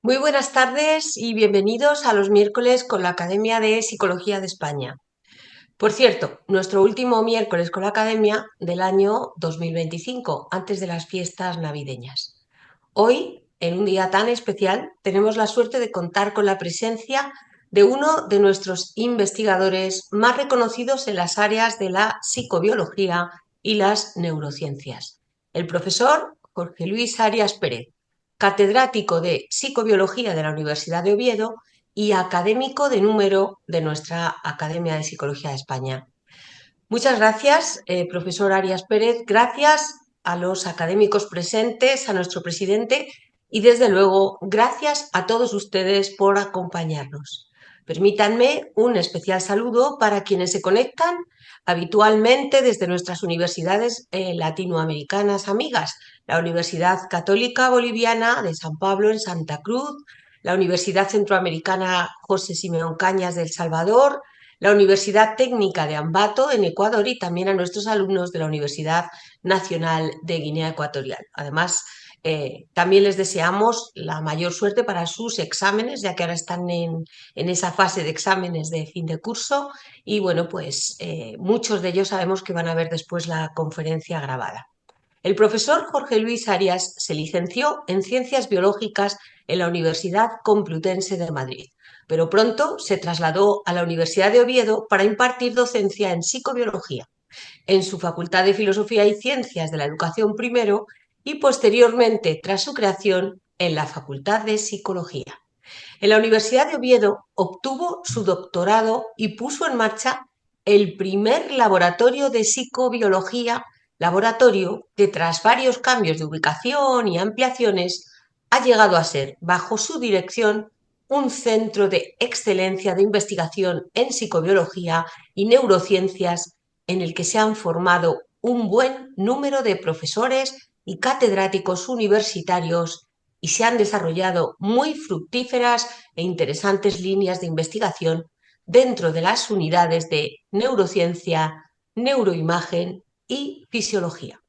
Muy buenas tardes y bienvenidos a los miércoles con la Academia de Psicología de España. Por cierto, nuestro último miércoles con la Academia del año 2025, antes de las fiestas navideñas. Hoy, en un día tan especial, tenemos la suerte de contar con la presencia de uno de nuestros investigadores más reconocidos en las áreas de la psicobiología y las neurociencias, el profesor Jorge Luis Arias Pérez, catedrático de Psicobiología de la Universidad de Oviedo y académico de número de nuestra Academia de Psicología de España. Muchas gracias, profesor Arias Pérez. Gracias a los académicos presentes, a nuestro presidente y, desde luego, gracias a todos ustedes por acompañarnos. Permítanme un especial saludo para quienes se conectan habitualmente desde nuestras universidades latinoamericanas amigas, la Universidad Católica Boliviana de San Pablo en Santa Cruz, la Universidad Centroamericana José Simeón Cañas de El Salvador, la Universidad Técnica de Ambato en Ecuador y también a nuestros alumnos de la Universidad Nacional de Guinea Ecuatorial. Además, también les deseamos la mayor suerte para sus exámenes, ya que ahora están en esa fase de exámenes de fin de curso y bueno, pues muchos de ellos sabemos que van a ver después la conferencia grabada. El profesor Jorge Luis Arias se licenció en Ciencias Biológicas en la Universidad Complutense de Madrid, pero pronto se trasladó a la Universidad de Oviedo para impartir docencia en psicobiología, en su Facultad de Filosofía y Ciencias de la Educación primero y posteriormente, tras su creación, en la Facultad de Psicología. En la Universidad de Oviedo obtuvo su doctorado y puso en marcha el primer laboratorio de psicobiología, laboratorio que tras varios cambios de ubicación y ampliaciones ha llegado a ser, bajo su dirección, un centro de excelencia de investigación en psicobiología y neurociencias en el que se han formado un buen número de profesores y catedráticos universitarios y se han desarrollado muy fructíferas e interesantes líneas de investigación dentro de las unidades de neurociencia, neuroimagen y fisiología.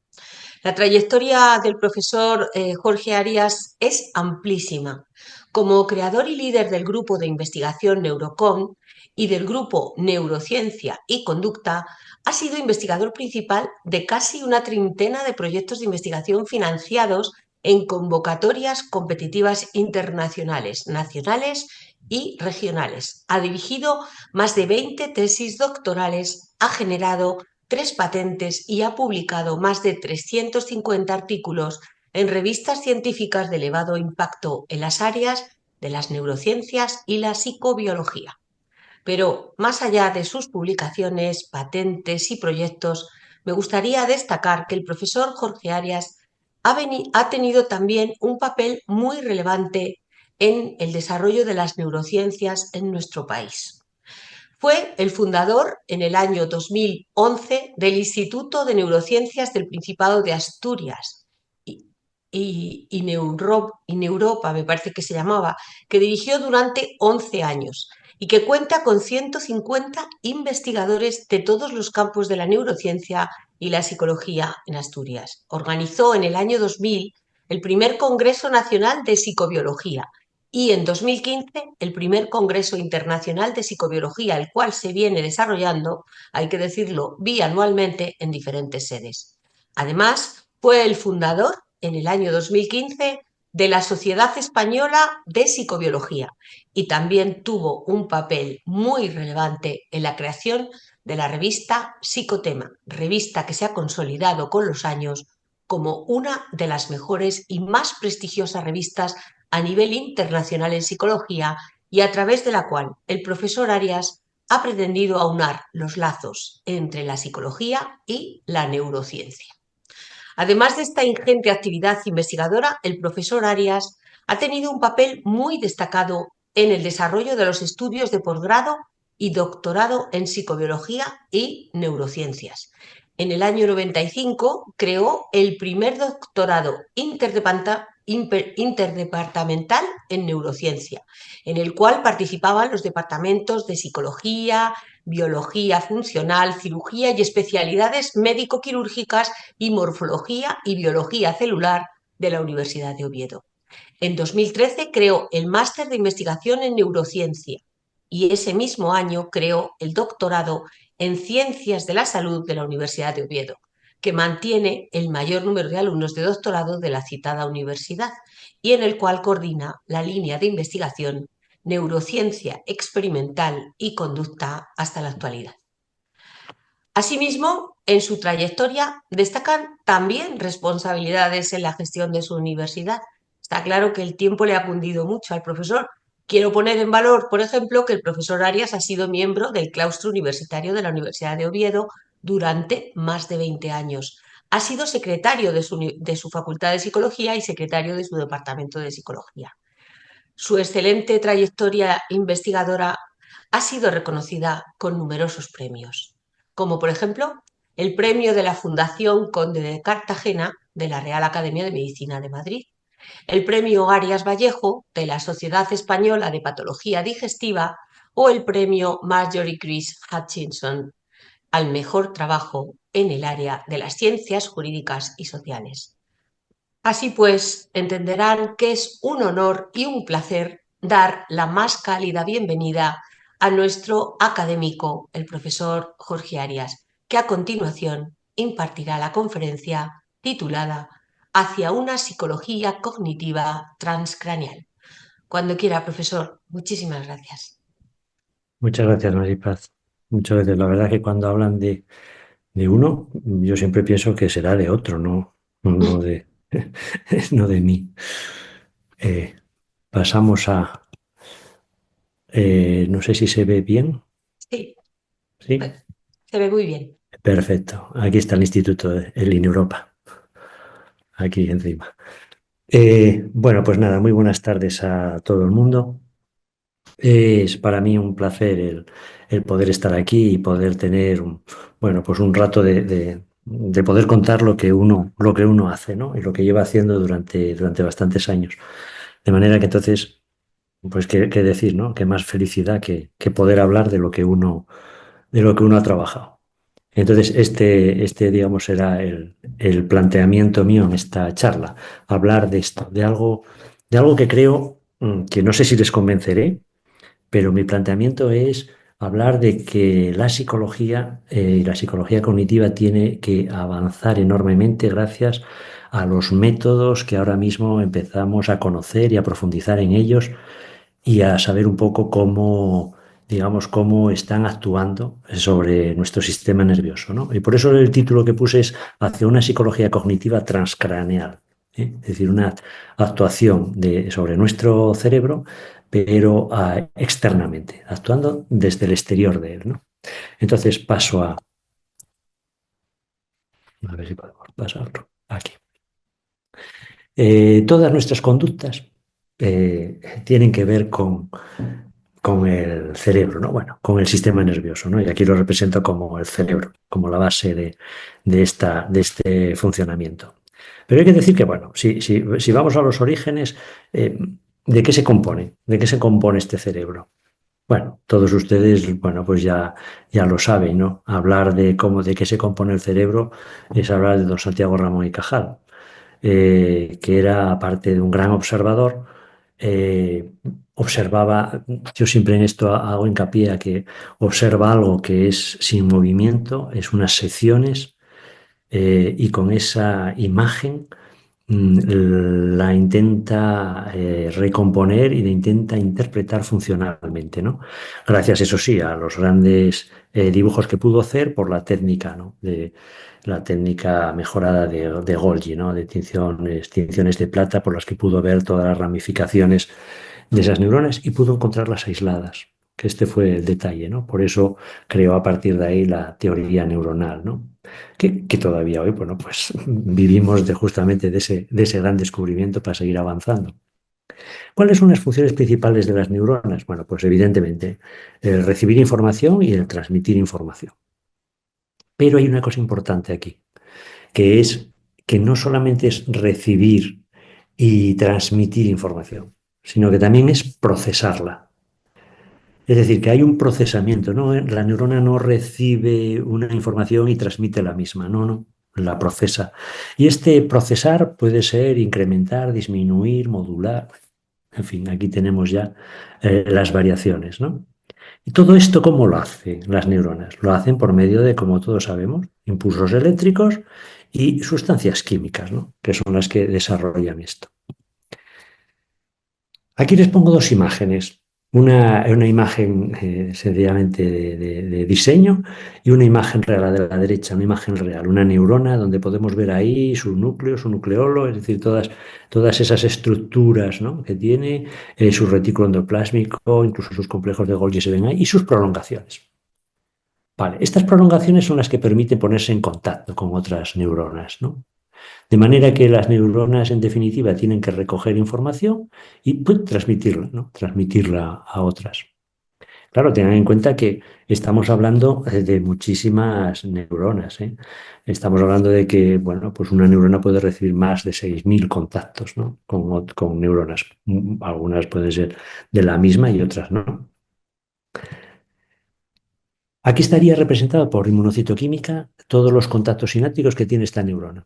La trayectoria del profesor Jorge Arias es amplísima. Como creador y líder del grupo de investigación Neurocom y del grupo Neurociencia y Conducta, ha sido investigador principal de casi una treintena de proyectos de investigación financiados en convocatorias competitivas internacionales, nacionales y regionales. Ha dirigido más de 20 tesis doctorales, ha generado 3 patentes y ha publicado más de 350 artículos en revistas científicas de elevado impacto en las áreas de las neurociencias y la psicobiología. Pero más allá de sus publicaciones, patentes y proyectos, me gustaría destacar que el profesor Jorge Arias ha tenido también un papel muy relevante en el desarrollo de las neurociencias en nuestro país. Fue el fundador en el año 2011 del Instituto de Neurociencias del Principado de Asturias y Neuropa, me parece que se llamaba, que dirigió durante 11 años y que cuenta con 150 investigadores de todos los campos de la neurociencia y la psicología en Asturias. Organizó en el año 2000 el primer Congreso Nacional de Psicobiología y en 2015 el primer Congreso Internacional de Psicobiología, el cual se viene desarrollando, hay que decirlo, bianualmente en diferentes sedes. Además, fue el fundador en el año 2015 de la Sociedad Española de Psicobiología y también tuvo un papel muy relevante en la creación de la revista Psicotema, revista que se ha consolidado con los años como una de las mejores y más prestigiosas revistas a nivel internacional en psicología y a través de la cual el profesor Arias ha pretendido aunar los lazos entre la psicología y la neurociencia. Además de esta ingente actividad investigadora, el profesor Arias ha tenido un papel muy destacado en el desarrollo de los estudios de posgrado y doctorado en psicobiología y neurociencias. En el año 95 creó el primer doctorado interdepartamental en neurociencia, en el cual participaban los departamentos de psicología, biología funcional, cirugía y especialidades médico-quirúrgicas y morfología y biología celular de la Universidad de Oviedo. En 2013 creó el Máster de Investigación en Neurociencia y ese mismo año creó el doctorado en Ciencias de la Salud de la Universidad de Oviedo, que mantiene el mayor número de alumnos de doctorado de la citada universidad y en el cual coordina la línea de investigación Neurociencia Experimental y Conducta hasta la actualidad. Asimismo, en su trayectoria destacan también responsabilidades en la gestión de su universidad. Está claro que el tiempo le ha cundido mucho al profesor. Quiero poner en valor, por ejemplo, que el profesor Arias ha sido miembro del claustro universitario de la Universidad de Oviedo durante más de 20 años. Ha sido secretario de su Facultad de Psicología y secretario de su Departamento de Psicología. Su excelente trayectoria investigadora ha sido reconocida con numerosos premios, como por ejemplo el premio de la Fundación Conde de Cartagena de la Real Academia de Medicina de Madrid, el premio Arias Vallejo de la Sociedad Española de Patología Digestiva o el premio Marjorie Chris Hutchinson al mejor trabajo en el área de las ciencias jurídicas y sociales. Así pues, entenderán que es un honor y un placer dar la más cálida bienvenida a nuestro académico, el profesor Jorge Arias, que a continuación impartirá la conferencia titulada Hacia una psicología cognitiva transcraneal. Cuando quiera, profesor, muchísimas gracias. Muchas gracias, Maripaz. Muchas gracias. La verdad que cuando hablan de uno, yo siempre pienso que será de otro, no de, no de mí. Eh, pasamos a, no sé si se ve bien, Sí, ¿sí? se ve muy bien. Perfecto. Aquí está el Instituto, el INEUropa, aquí encima. Bueno, pues nada, muy buenas tardes a todo el mundo. Es para mí un placer el poder estar aquí y poder tener bueno, pues un rato de poder contar lo que uno hace, ¿no? Y lo que lleva haciendo durante bastantes años. De manera que entonces, pues qué decir, ¿no? Qué más felicidad que poder hablar de lo que uno ha trabajado. Entonces, digamos, será el planteamiento mío en esta charla, hablar de esto, de algo que creo que no sé si les convenceré, pero mi planteamiento es hablar de que la psicología y la psicología cognitiva tiene que avanzar enormemente gracias a los métodos que ahora mismo empezamos a conocer y a profundizar en ellos y a saber un poco cómo, digamos, cómo están actuando sobre nuestro sistema nervioso, ¿no? Y por eso el título que puse es Hacia una psicología cognitiva transcraneal, ¿eh? Es decir, una actuación sobre nuestro cerebro, pero externamente, actuando desde el exterior de él, ¿no? Entonces paso a ver si podemos pasarlo aquí. Todas nuestras conductas tienen que ver con el cerebro, ¿no? Bueno, con el sistema nervioso, ¿no? Y aquí lo represento como el cerebro, como la base de este funcionamiento. Pero hay que decir que, bueno, si vamos a los orígenes, ¿de qué se compone? ¿De qué se compone este cerebro? Bueno, todos ustedes, bueno, pues ya lo saben, ¿no? Hablar de qué se compone el cerebro es hablar de don Santiago Ramón y Cajal, que era, aparte de un gran observador, observaba, yo siempre en esto hago hincapié a que observa algo que es sin movimiento, es unas secciones, y con esa imagen la intenta recomponer y la intenta interpretar funcionalmente, ¿no? Gracias, eso sí, a los grandes dibujos que pudo hacer por la técnica, ¿no? De la técnica mejorada de Golgi, ¿no? De tinciones de plata por las que pudo ver todas las ramificaciones de esas neuronas y pudo encontrarlas aisladas, que este fue el detalle, ¿no? Por eso creó a partir de ahí la teoría neuronal, ¿no? Que todavía hoy, bueno, pues vivimos justamente de ese gran descubrimiento para seguir avanzando. ¿Cuáles son las funciones principales de las neuronas? Bueno, pues evidentemente el recibir información y el transmitir información. Pero hay una cosa importante aquí, que es que no solamente es recibir y transmitir información, sino que también es procesarla. Es decir, que hay un procesamiento, ¿no? La neurona no recibe una información y transmite la misma, no, no. la procesa. Y este procesar puede ser incrementar, disminuir, modular. En fin, aquí tenemos ya las variaciones, ¿no? ¿Y todo esto cómo lo hacen las neuronas? Lo hacen por medio de, como todos sabemos, impulsos eléctricos y sustancias químicas, ¿no? Que son las que desarrollan esto. Aquí les pongo dos imágenes. Una imagen sencillamente de diseño y una imagen real, la de la derecha, una imagen real, una neurona donde podemos ver ahí su núcleo, su nucleolo, es decir, todas esas estructuras, ¿no?, que tiene, su retículo endoplásmico, incluso sus complejos de Golgi se ven ahí, y sus prolongaciones. Vale, estas prolongaciones son las que permiten ponerse en contacto con otras neuronas, ¿no? De manera que las neuronas, en definitiva, tienen que recoger información y pues, transmitirla, ¿no? Transmitirla a otras. Claro, tengan en cuenta que estamos hablando de muchísimas neuronas, ¿eh? Estamos hablando de que, bueno, pues una neurona puede recibir más de 6.000 contactos, ¿no?, con neuronas. Algunas pueden ser de la misma y otras no. Aquí estaría representado por inmunocitoquímica todos los contactos sinápticos que tiene esta neurona.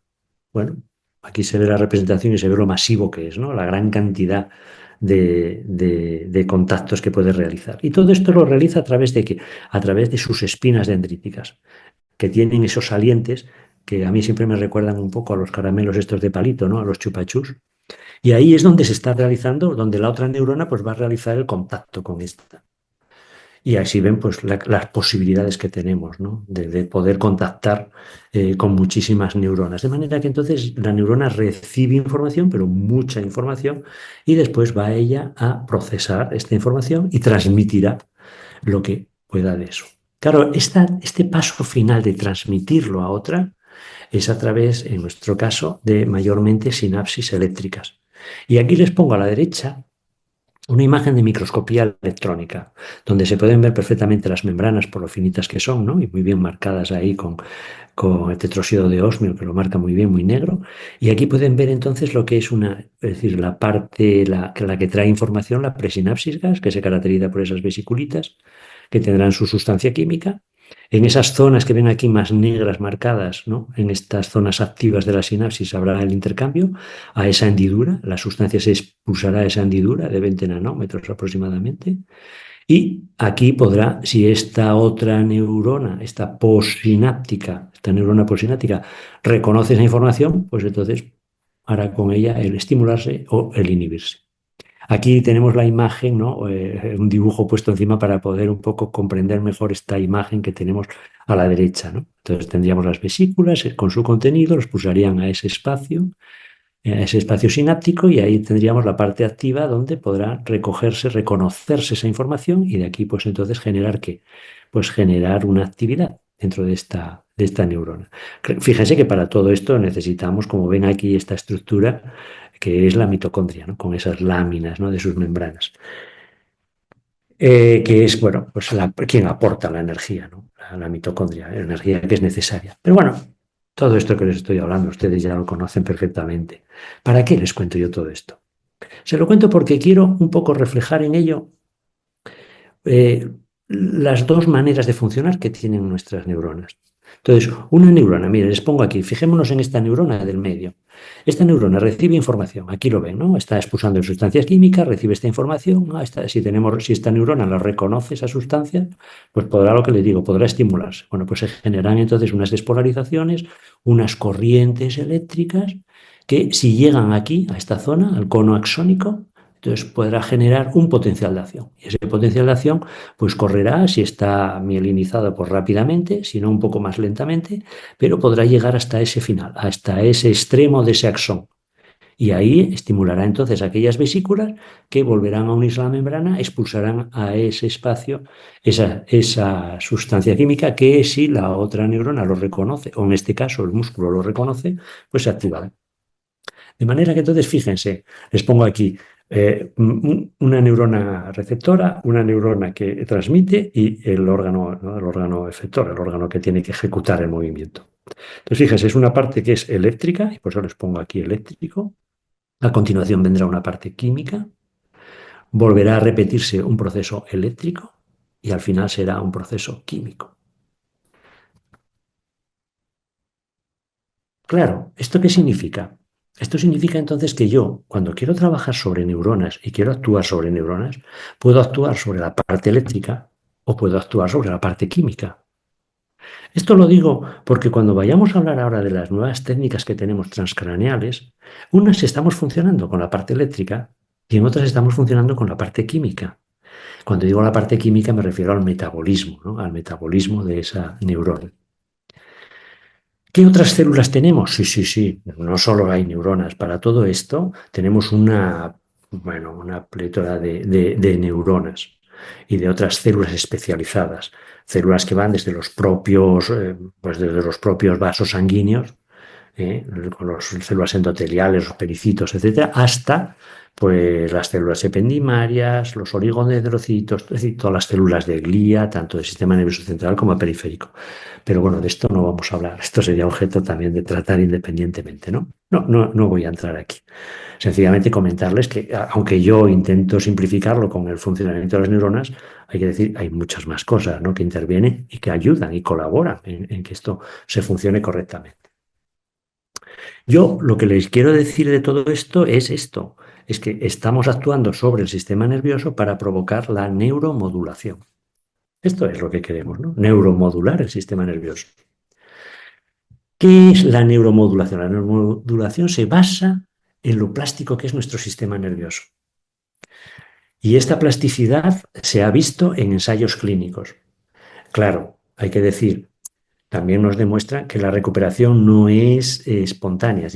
Bueno, aquí se ve la representación y se ve lo masivo que es, ¿no? La gran cantidad de contactos que puede realizar. Y todo esto lo realiza a través de qué? A través de sus espinas dendríticas, que tienen esos salientes que a mí siempre me recuerdan un poco a los caramelos estos de palito, ¿no? A los chupachus. Y ahí es donde se está realizando, donde la otra neurona pues va a realizar el contacto con esta. Y así ven pues las posibilidades que tenemos, ¿no?, de poder contactar con muchísimas neuronas. De manera que entonces la neurona recibe información, pero mucha información, y después va ella a procesar esta información y transmitirá lo que pueda de eso. Claro, este paso final de transmitirlo a otra es a través, en nuestro caso, de mayormente sinapsis eléctricas. Y aquí les pongo a la derecha una imagen de microscopía electrónica, donde se pueden ver perfectamente las membranas por lo finitas que son, ¿no?, y muy bien marcadas ahí con el tetróxido de osmio, que lo marca muy bien, muy negro. Y aquí pueden ver entonces lo que es es decir, la parte, la que trae información, la presinapsis gas, que se caracteriza por esas vesiculitas, que tendrán su sustancia química. En esas zonas que ven aquí más negras marcadas, ¿no?, en estas zonas activas de la sinapsis habrá el intercambio a esa hendidura. La sustancia se expulsará a esa hendidura de 20 nanómetros aproximadamente. Y aquí podrá, si esta otra neurona, esta neurona postsináptica, reconoce esa información, pues entonces hará con ella el estimularse o el inhibirse. Aquí tenemos la imagen, ¿no?, un dibujo puesto encima para poder un poco comprender mejor esta imagen que tenemos a la derecha, ¿no? Entonces tendríamos las vesículas con su contenido, los pulsarían a ese espacio sináptico, y ahí tendríamos la parte activa donde podrá recogerse, reconocerse esa información y de aquí pues entonces generar ¿qué? Pues generar una actividad dentro de esta neurona. Fíjense que para todo esto necesitamos, como ven aquí, esta estructura que es la mitocondria, ¿no?, con esas láminas, ¿no?, de sus membranas, que es, bueno, pues quien aporta la energía, ¿no?, la mitocondria, la energía que es necesaria. Pero bueno, todo esto que les estoy hablando, ustedes ya lo conocen perfectamente. ¿Para qué les cuento yo todo esto? Se lo cuento porque quiero un poco reflejar en ello eh, las dos maneras de funcionar que tienen nuestras neuronas. Entonces, una neurona, miren, les pongo aquí, fijémonos en esta neurona del medio. Esta neurona recibe información, aquí lo ven, ¿no? Está expulsando sustancias químicas, recibe esta información, si esta neurona la reconoce esa sustancia, pues podrá, lo que les digo, podrá estimularse. Bueno, pues se generan entonces unas despolarizaciones, unas corrientes eléctricas que si llegan aquí, a esta zona, al cono axónico, entonces podrá generar un potencial de acción. Y ese potencial de acción pues correrá, si está mielinizado, pues rápidamente, si no un poco más lentamente, pero podrá llegar hasta ese final, hasta ese extremo de ese axón. Y ahí estimulará entonces aquellas vesículas que volverán a unirse a la membrana, expulsarán a ese espacio esa sustancia química que, si la otra neurona lo reconoce, o en este caso el músculo lo reconoce, pues se activará. De manera que entonces, fíjense, les pongo aquí una neurona receptora, una neurona que transmite y el órgano, ¿no?, el órgano efector, el órgano que tiene que ejecutar el movimiento. Entonces, fíjense, es una parte que es eléctrica, y por eso les pongo aquí eléctrico. A continuación vendrá una parte química, volverá a repetirse un proceso eléctrico y al final será un proceso químico. Claro, ¿esto qué significa? Esto significa entonces que yo, cuando quiero trabajar sobre neuronas y quiero actuar sobre neuronas, puedo actuar sobre la parte eléctrica o puedo actuar sobre la parte química. Esto lo digo porque cuando vayamos a hablar ahora de las nuevas técnicas que tenemos transcraneales, unas estamos funcionando con la parte eléctrica y en otras estamos funcionando con la parte química. Cuando digo la parte química me refiero al metabolismo, ¿no? Al metabolismo de esa neurona. ¿Qué otras células tenemos? Sí, sí, sí, no solo hay neuronas. Para todo esto tenemos una plétora de neuronas y de otras células especializadas. Células que van desde desde los propios vasos sanguíneos, con las células endoteliales, los pericitos, etcétera, hasta pues las células ependimarias, los oligodendrocitos, es decir, todas las células de glía, tanto del sistema nervioso central como periférico. Pero bueno, de esto no vamos a hablar. Esto sería objeto también de tratar independientemente, ¿no? No voy a entrar aquí. Sencillamente comentarles que, aunque yo intento simplificarlo con el funcionamiento de las neuronas, hay que decir, hay muchas más cosas, ¿no? Que intervienen y que ayudan y colaboran en que esto se funcione correctamente. Yo lo que les quiero decir de todo esto, es que estamos actuando sobre el sistema nervioso para provocar la neuromodulación. Esto es lo que queremos, ¿no? Neuromodular el sistema nervioso. ¿Qué es la neuromodulación? La neuromodulación se basa en lo plástico que es nuestro sistema nervioso. Y esta plasticidad se ha visto en ensayos clínicos. Claro, hay que decir, también nos demuestra que la recuperación no es espontánea.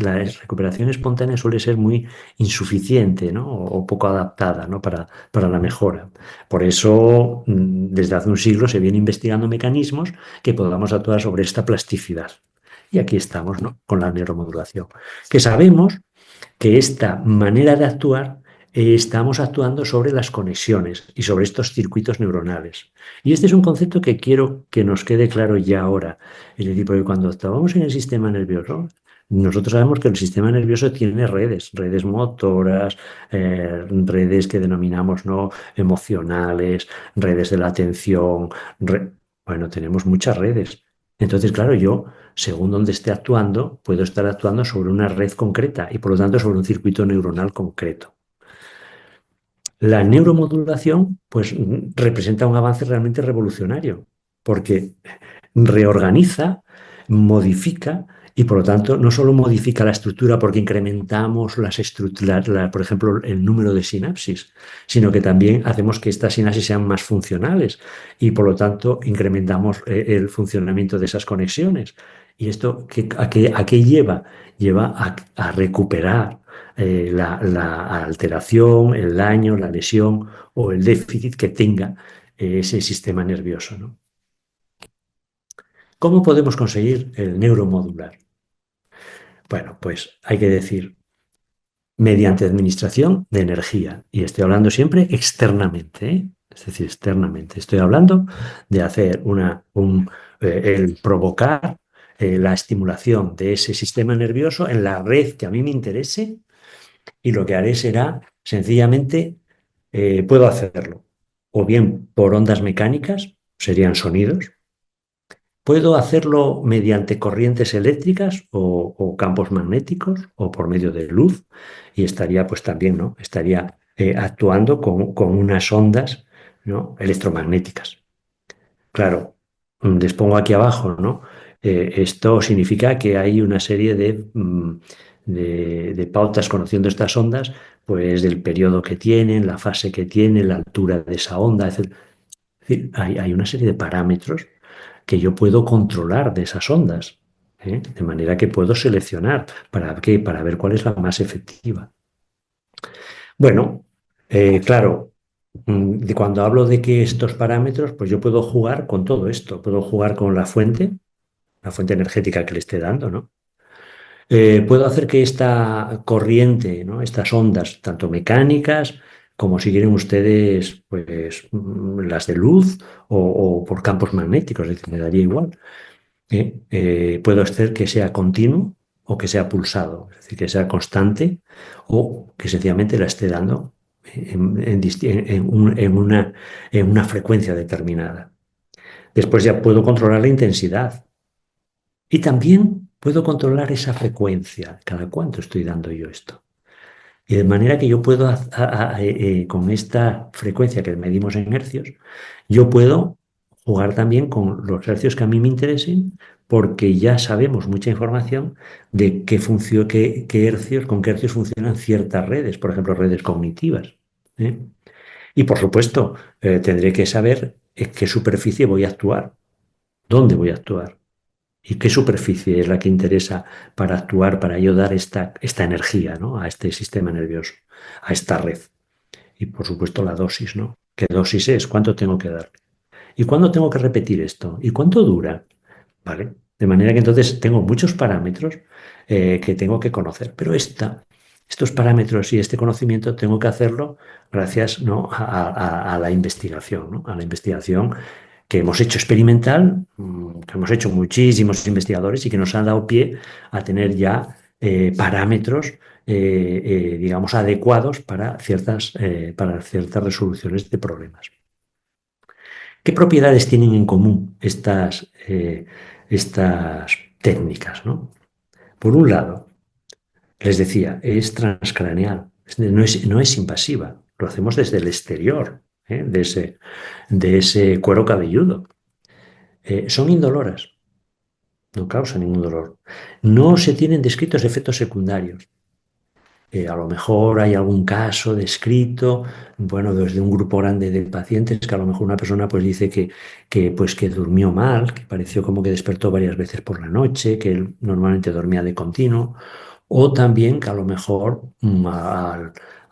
La recuperación espontánea suele ser muy insuficiente, ¿no? O poco adaptada, ¿no? Para la mejora. Por eso, desde hace un siglo se vienen investigando mecanismos que podamos actuar sobre esta plasticidad. Y aquí estamos, ¿no? Con la neuromodulación. Que sabemos que esta manera de actuar estamos actuando sobre las conexiones y sobre estos circuitos neuronales. Y este es un concepto que quiero que nos quede claro ya ahora. Es decir, porque cuando actuamos en el sistema nervioso, nosotros sabemos que el sistema nervioso tiene redes motoras, redes que denominamos no emocionales, redes de la atención. Bueno, tenemos muchas redes. Entonces, claro, yo según donde esté actuando, puedo estar actuando sobre una red concreta y por lo tanto sobre un circuito neuronal concreto. La neuromodulación, pues, representa un avance realmente revolucionario, porque reorganiza, modifica y por lo tanto no solo modifica la estructura porque incrementamos por ejemplo, el número de sinapsis, sino que también hacemos que estas sinapsis sean más funcionales y por lo tanto incrementamos el funcionamiento de esas conexiones. ¿Y esto a qué lleva? Lleva a recuperar la alteración, el daño, la lesión o el déficit que tenga ese sistema nervioso, ¿no? ¿Cómo podemos conseguir el neuromodular? Bueno, pues hay que decir, mediante administración de energía. Y estoy hablando siempre externamente, ¿eh? Es decir, externamente. Estoy hablando de hacer el provocar la estimulación de ese sistema nervioso en la red que a mí me interese y lo que haré será sencillamente, puedo hacerlo o bien por ondas mecánicas, serían sonidos. Puedo hacerlo mediante corrientes eléctricas o campos magnéticos o por medio de luz y estaría pues también, ¿no? Estaría actuando con unas ondas, ¿no? Electromagnéticas. Claro, les pongo aquí abajo, ¿no? Esto significa que hay una serie de pautas conociendo estas ondas, pues del periodo que tienen, la fase que tienen, la altura de esa onda, etc. Es decir, hay una serie de parámetros que yo puedo controlar de esas ondas, ¿eh? De manera que puedo seleccionar. ¿Para qué? Para ver cuál es la más efectiva. Bueno, claro, cuando hablo de que estos parámetros, pues yo puedo jugar con todo esto. Puedo jugar con la fuente energética que le esté dando, ¿no? Puedo hacer que esta corriente, ¿no? Estas ondas, tanto mecánicas como si quieren ustedes, pues las de luz o por campos magnéticos, es decir, me daría igual. Puedo hacer que sea continuo o que sea pulsado, es decir, que sea constante o que sencillamente la esté dando en una frecuencia determinada. Después ya puedo controlar la intensidad y también puedo controlar esa frecuencia, cada cuánto estoy dando yo esto. Y de manera que yo puedo, con esta frecuencia que medimos en hercios, yo puedo jugar también con los hercios que a mí me interesen, porque ya sabemos mucha información de qué hercios, con qué hercios funcionan ciertas redes, por ejemplo, redes cognitivas. ¿Eh? Y por supuesto, tendré que saber en qué superficie voy a actuar, dónde voy a actuar. ¿Y qué superficie es la que interesa para actuar, para yo dar esta energía, ¿no? A este sistema nervioso, a esta red? Y por supuesto la dosis, ¿no? ¿Qué dosis es? ¿Cuánto tengo que dar? ¿Y cuándo tengo que repetir esto? ¿Y cuánto dura? ¿Vale? De manera que entonces tengo muchos parámetros que tengo que conocer, pero estos parámetros y este conocimiento tengo que hacerlo gracias, ¿no? a la investigación, ¿no? A la investigación que hemos hecho experimental, que hemos hecho muchísimos investigadores y que nos han dado pie a tener ya parámetros, digamos, adecuados para ciertas resoluciones de problemas. ¿Qué propiedades tienen en común estas técnicas, ¿no? Por un lado, les decía, es transcraneal, no es invasiva, lo hacemos desde el exterior, de ese cuero cabelludo. Son indoloras, no causan ningún dolor. No se tienen descritos efectos secundarios. A lo mejor hay algún caso descrito, bueno, desde un grupo grande de pacientes, que a lo mejor una persona pues dice que durmió mal, que pareció como que despertó varias veces por la noche, que él normalmente dormía de continuo, o también que a lo mejor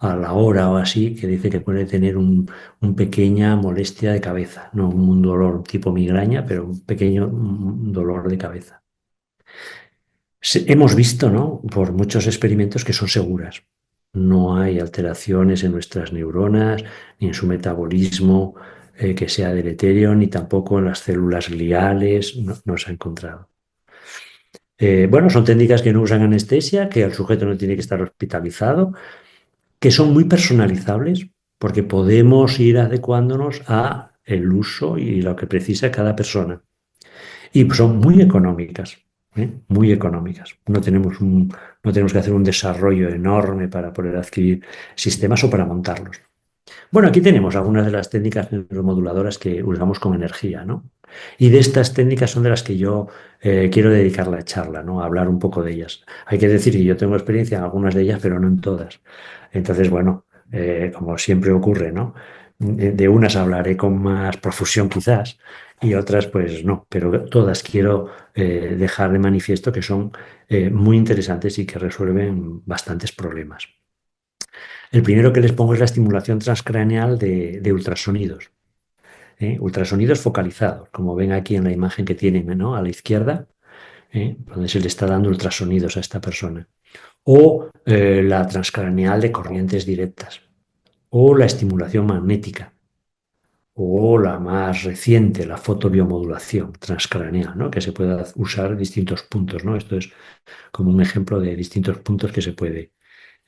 a la hora o así, que dice que puede tener un pequeña molestia de cabeza, no un dolor tipo migraña, pero un pequeño dolor de cabeza. Hemos visto, ¿no? Por muchos experimentos que son seguras. No hay alteraciones en nuestras neuronas, ni en su metabolismo que sea deleterio, ni tampoco en las células gliales, no se ha encontrado. Bueno, son técnicas que no usan anestesia, que el sujeto no tiene que estar hospitalizado, que son muy personalizables, porque podemos ir adecuándonos a el uso y lo que precisa cada persona. Y son muy económicas, ¿eh? Muy económicas. No tenemos que hacer un desarrollo enorme para poder adquirir sistemas o para montarlos. Bueno, aquí tenemos algunas de las técnicas neuromoduladoras que usamos con energía, ¿no? Y de estas técnicas son de las que yo quiero dedicar la charla, ¿no? A hablar un poco de ellas. Hay que decir que yo tengo experiencia en algunas de ellas, pero no en todas. Entonces, bueno, como siempre ocurre, ¿no? De unas hablaré con más profusión quizás y otras pues no, pero todas quiero dejar de manifiesto que son muy interesantes y que resuelven bastantes problemas. El primero que les pongo es la estimulación transcraneal de ultrasonidos. Ultrasonidos focalizados, como ven aquí en la imagen que tienen, ¿no? A la izquierda, donde se le está dando ultrasonidos a esta persona. O la transcraneal de corrientes directas. O la estimulación magnética. O la más reciente, la fotobiomodulación transcraneal, ¿no? Que se puede usar distintos puntos, ¿no? Esto es como un ejemplo de distintos puntos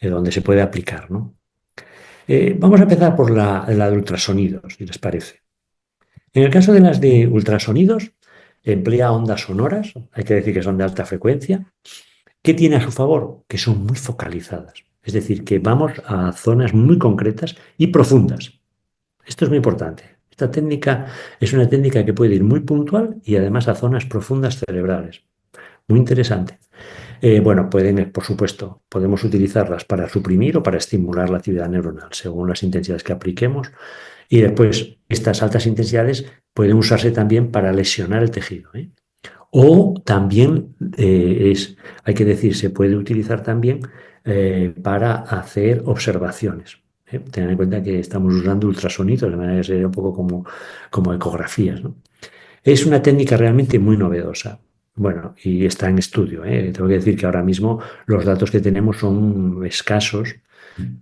donde se puede aplicar, ¿no? Vamos a empezar por la de ultrasonidos, si les parece. En el caso de las de ultrasonidos, emplea ondas sonoras, hay que decir que son de alta frecuencia. ¿Qué tiene a su favor? Que son muy focalizadas, es decir, que vamos a zonas muy concretas y profundas. Esto es muy importante. Esta técnica es una técnica que puede ir muy puntual y además a zonas profundas cerebrales. Muy interesante. Bueno, por supuesto, podemos utilizarlas para suprimir o para estimular la actividad neuronal, según las intensidades que apliquemos. Y después, estas altas intensidades pueden usarse también para lesionar el tejido, ¿eh? O también, hay que decir, se puede utilizar también para hacer observaciones. Tened en cuenta que estamos usando ultrasonidos, de manera que sería un poco como ecografías, ¿no? Es una técnica realmente muy novedosa. Bueno, y está en estudio, ¿eh? Tengo que decir que ahora mismo los datos que tenemos son escasos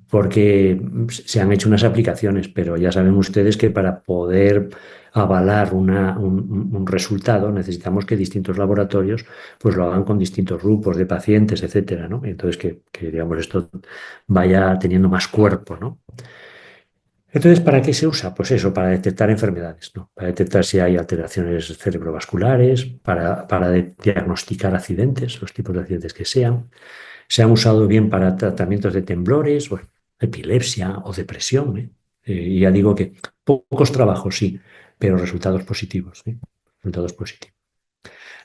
porque se han hecho unas aplicaciones, pero ya saben ustedes que para poder avalar un resultado necesitamos que distintos laboratorios pues lo hagan con distintos grupos de pacientes, etcétera, ¿no? Entonces digamos esto vaya teniendo más cuerpo, ¿no? Entonces, ¿para qué se usa? Pues eso, para detectar enfermedades, ¿no? Para detectar si hay alteraciones cerebrovasculares, para diagnosticar accidentes, los tipos de accidentes que sean. Se han usado bien para tratamientos de temblores, bueno, epilepsia o depresión, ¿eh? Y ya digo que pocos trabajos, sí, pero resultados positivos, ¿eh? Resultados positivos.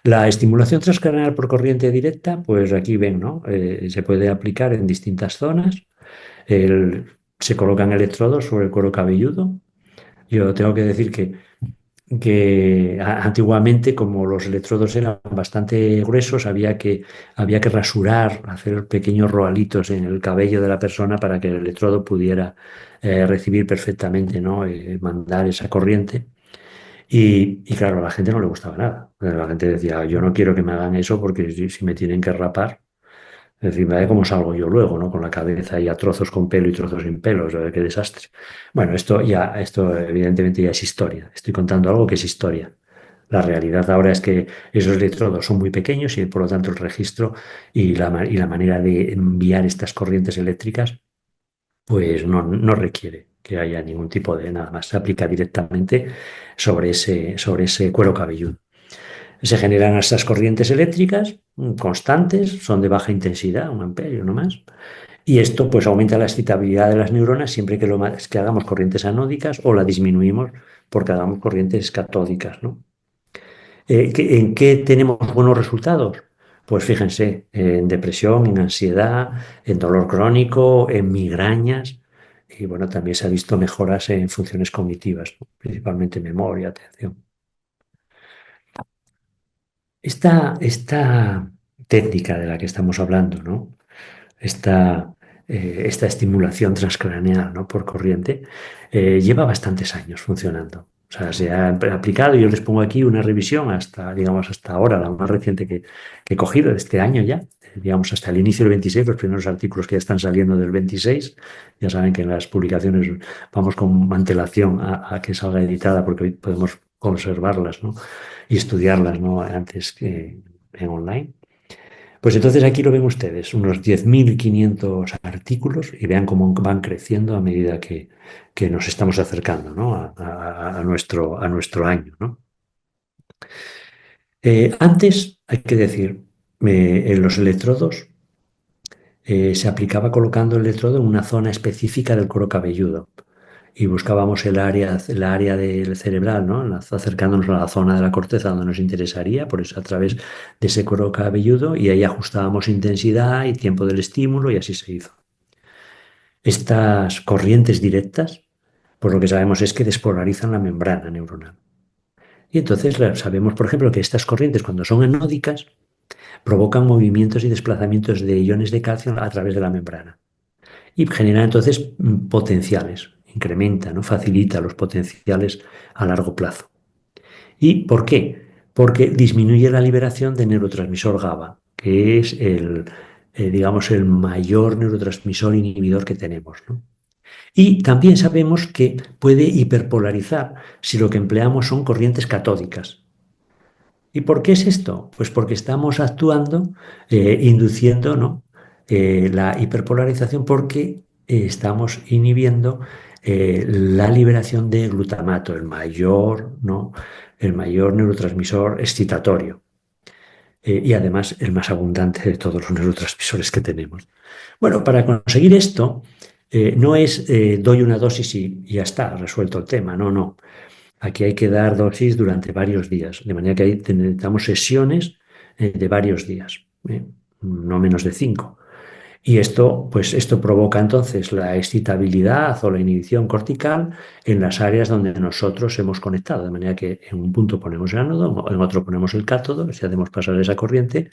La estimulación transcranial por corriente directa, pues aquí ven, ¿no? Se puede aplicar en distintas zonas. Se colocan electrodos sobre el cuero cabelludo. Yo tengo que decir que antiguamente, como los electrodos eran bastante gruesos, había que rasurar, hacer pequeños roalitos en el cabello de la persona para que el electrodo pudiera recibir perfectamente, ¿no? Mandar esa corriente. Y claro, a la gente no le gustaba nada. La gente decía, yo no quiero que me hagan eso porque si me tienen que rapar, es decir, me da cómo salgo yo luego, ¿no? Con la cabeza y a trozos con pelo y trozos sin pelos, qué desastre. Bueno, esto evidentemente ya es historia. Estoy contando algo que es historia. La realidad ahora es que esos electrodos son muy pequeños y por lo tanto el registro y la manera de enviar estas corrientes eléctricas pues no requiere que haya ningún tipo de nada más. Se aplica directamente sobre ese cuero cabelludo. Se generan estas corrientes eléctricas constantes, son de baja intensidad, 1 amperio no más. Y esto pues aumenta la excitabilidad de las neuronas siempre que hagamos corrientes anódicas o la disminuimos porque hagamos corrientes catódicas, ¿no? ¿En qué tenemos buenos resultados? Pues fíjense, en depresión, en ansiedad, en dolor crónico, en migrañas. Y bueno, también se ha visto mejoras en funciones cognitivas, ¿no? Principalmente memoria, atención. Esta técnica de la que estamos hablando, ¿no? Esta, esta estimulación transcraneal, ¿no? Por corriente, lleva bastantes años funcionando. O sea, se ha aplicado, yo les pongo aquí una revisión hasta, digamos, hasta ahora, la más reciente que he cogido de este año ya, digamos, hasta el inicio del 26, los primeros artículos que ya están saliendo del 26. Ya saben que en las publicaciones vamos con antelación a que salga editada porque hoy podemos conservarlas, ¿no? Y estudiarlas, ¿no? Antes que en online. Pues entonces aquí lo ven ustedes, unos 10.500 artículos y vean cómo van creciendo a medida que nos estamos acercando, ¿no? A nuestro año, ¿no? Antes, hay que decir, en los electrodos se aplicaba colocando el electrodo en una zona específica del cuero cabelludo y buscábamos la área del cerebral, ¿no? Acercándonos a la zona de la corteza donde nos interesaría, por eso a través de ese cuero cabelludo, y ahí ajustábamos intensidad y tiempo del estímulo y así se hizo. Estas corrientes directas, por lo que sabemos es que despolarizan la membrana neuronal. Y entonces sabemos, por ejemplo, que estas corrientes, cuando son anódicas, provocan movimientos y desplazamientos de iones de calcio a través de la membrana. Y genera entonces potenciales, incrementa, ¿no? Facilita los potenciales a largo plazo. ¿Y por qué? Porque disminuye la liberación de neurotransmisor GABA, que es digamos, el mayor neurotransmisor inhibidor que tenemos, ¿no? Y también sabemos que puede hiperpolarizar si lo que empleamos son corrientes catódicas. ¿Y por qué es esto? Pues porque estamos actuando, induciendo, ¿no? La hiperpolarización porque estamos inhibiendo la liberación de glutamato, ¿no? El mayor neurotransmisor excitatorio. Y además el más abundante de todos los neurotransmisores que tenemos. Bueno, para conseguir esto, no es doy una dosis y ya está, resuelto el tema, no, no. Aquí hay que dar dosis durante varios días, de manera que ahí necesitamos sesiones de varios días, no menos de 5. Y esto, pues esto provoca entonces la excitabilidad o la inhibición cortical en las áreas donde nosotros hemos conectado, de manera que en un punto ponemos el ánodo, en otro ponemos el cátodo, si hacemos pasar esa corriente,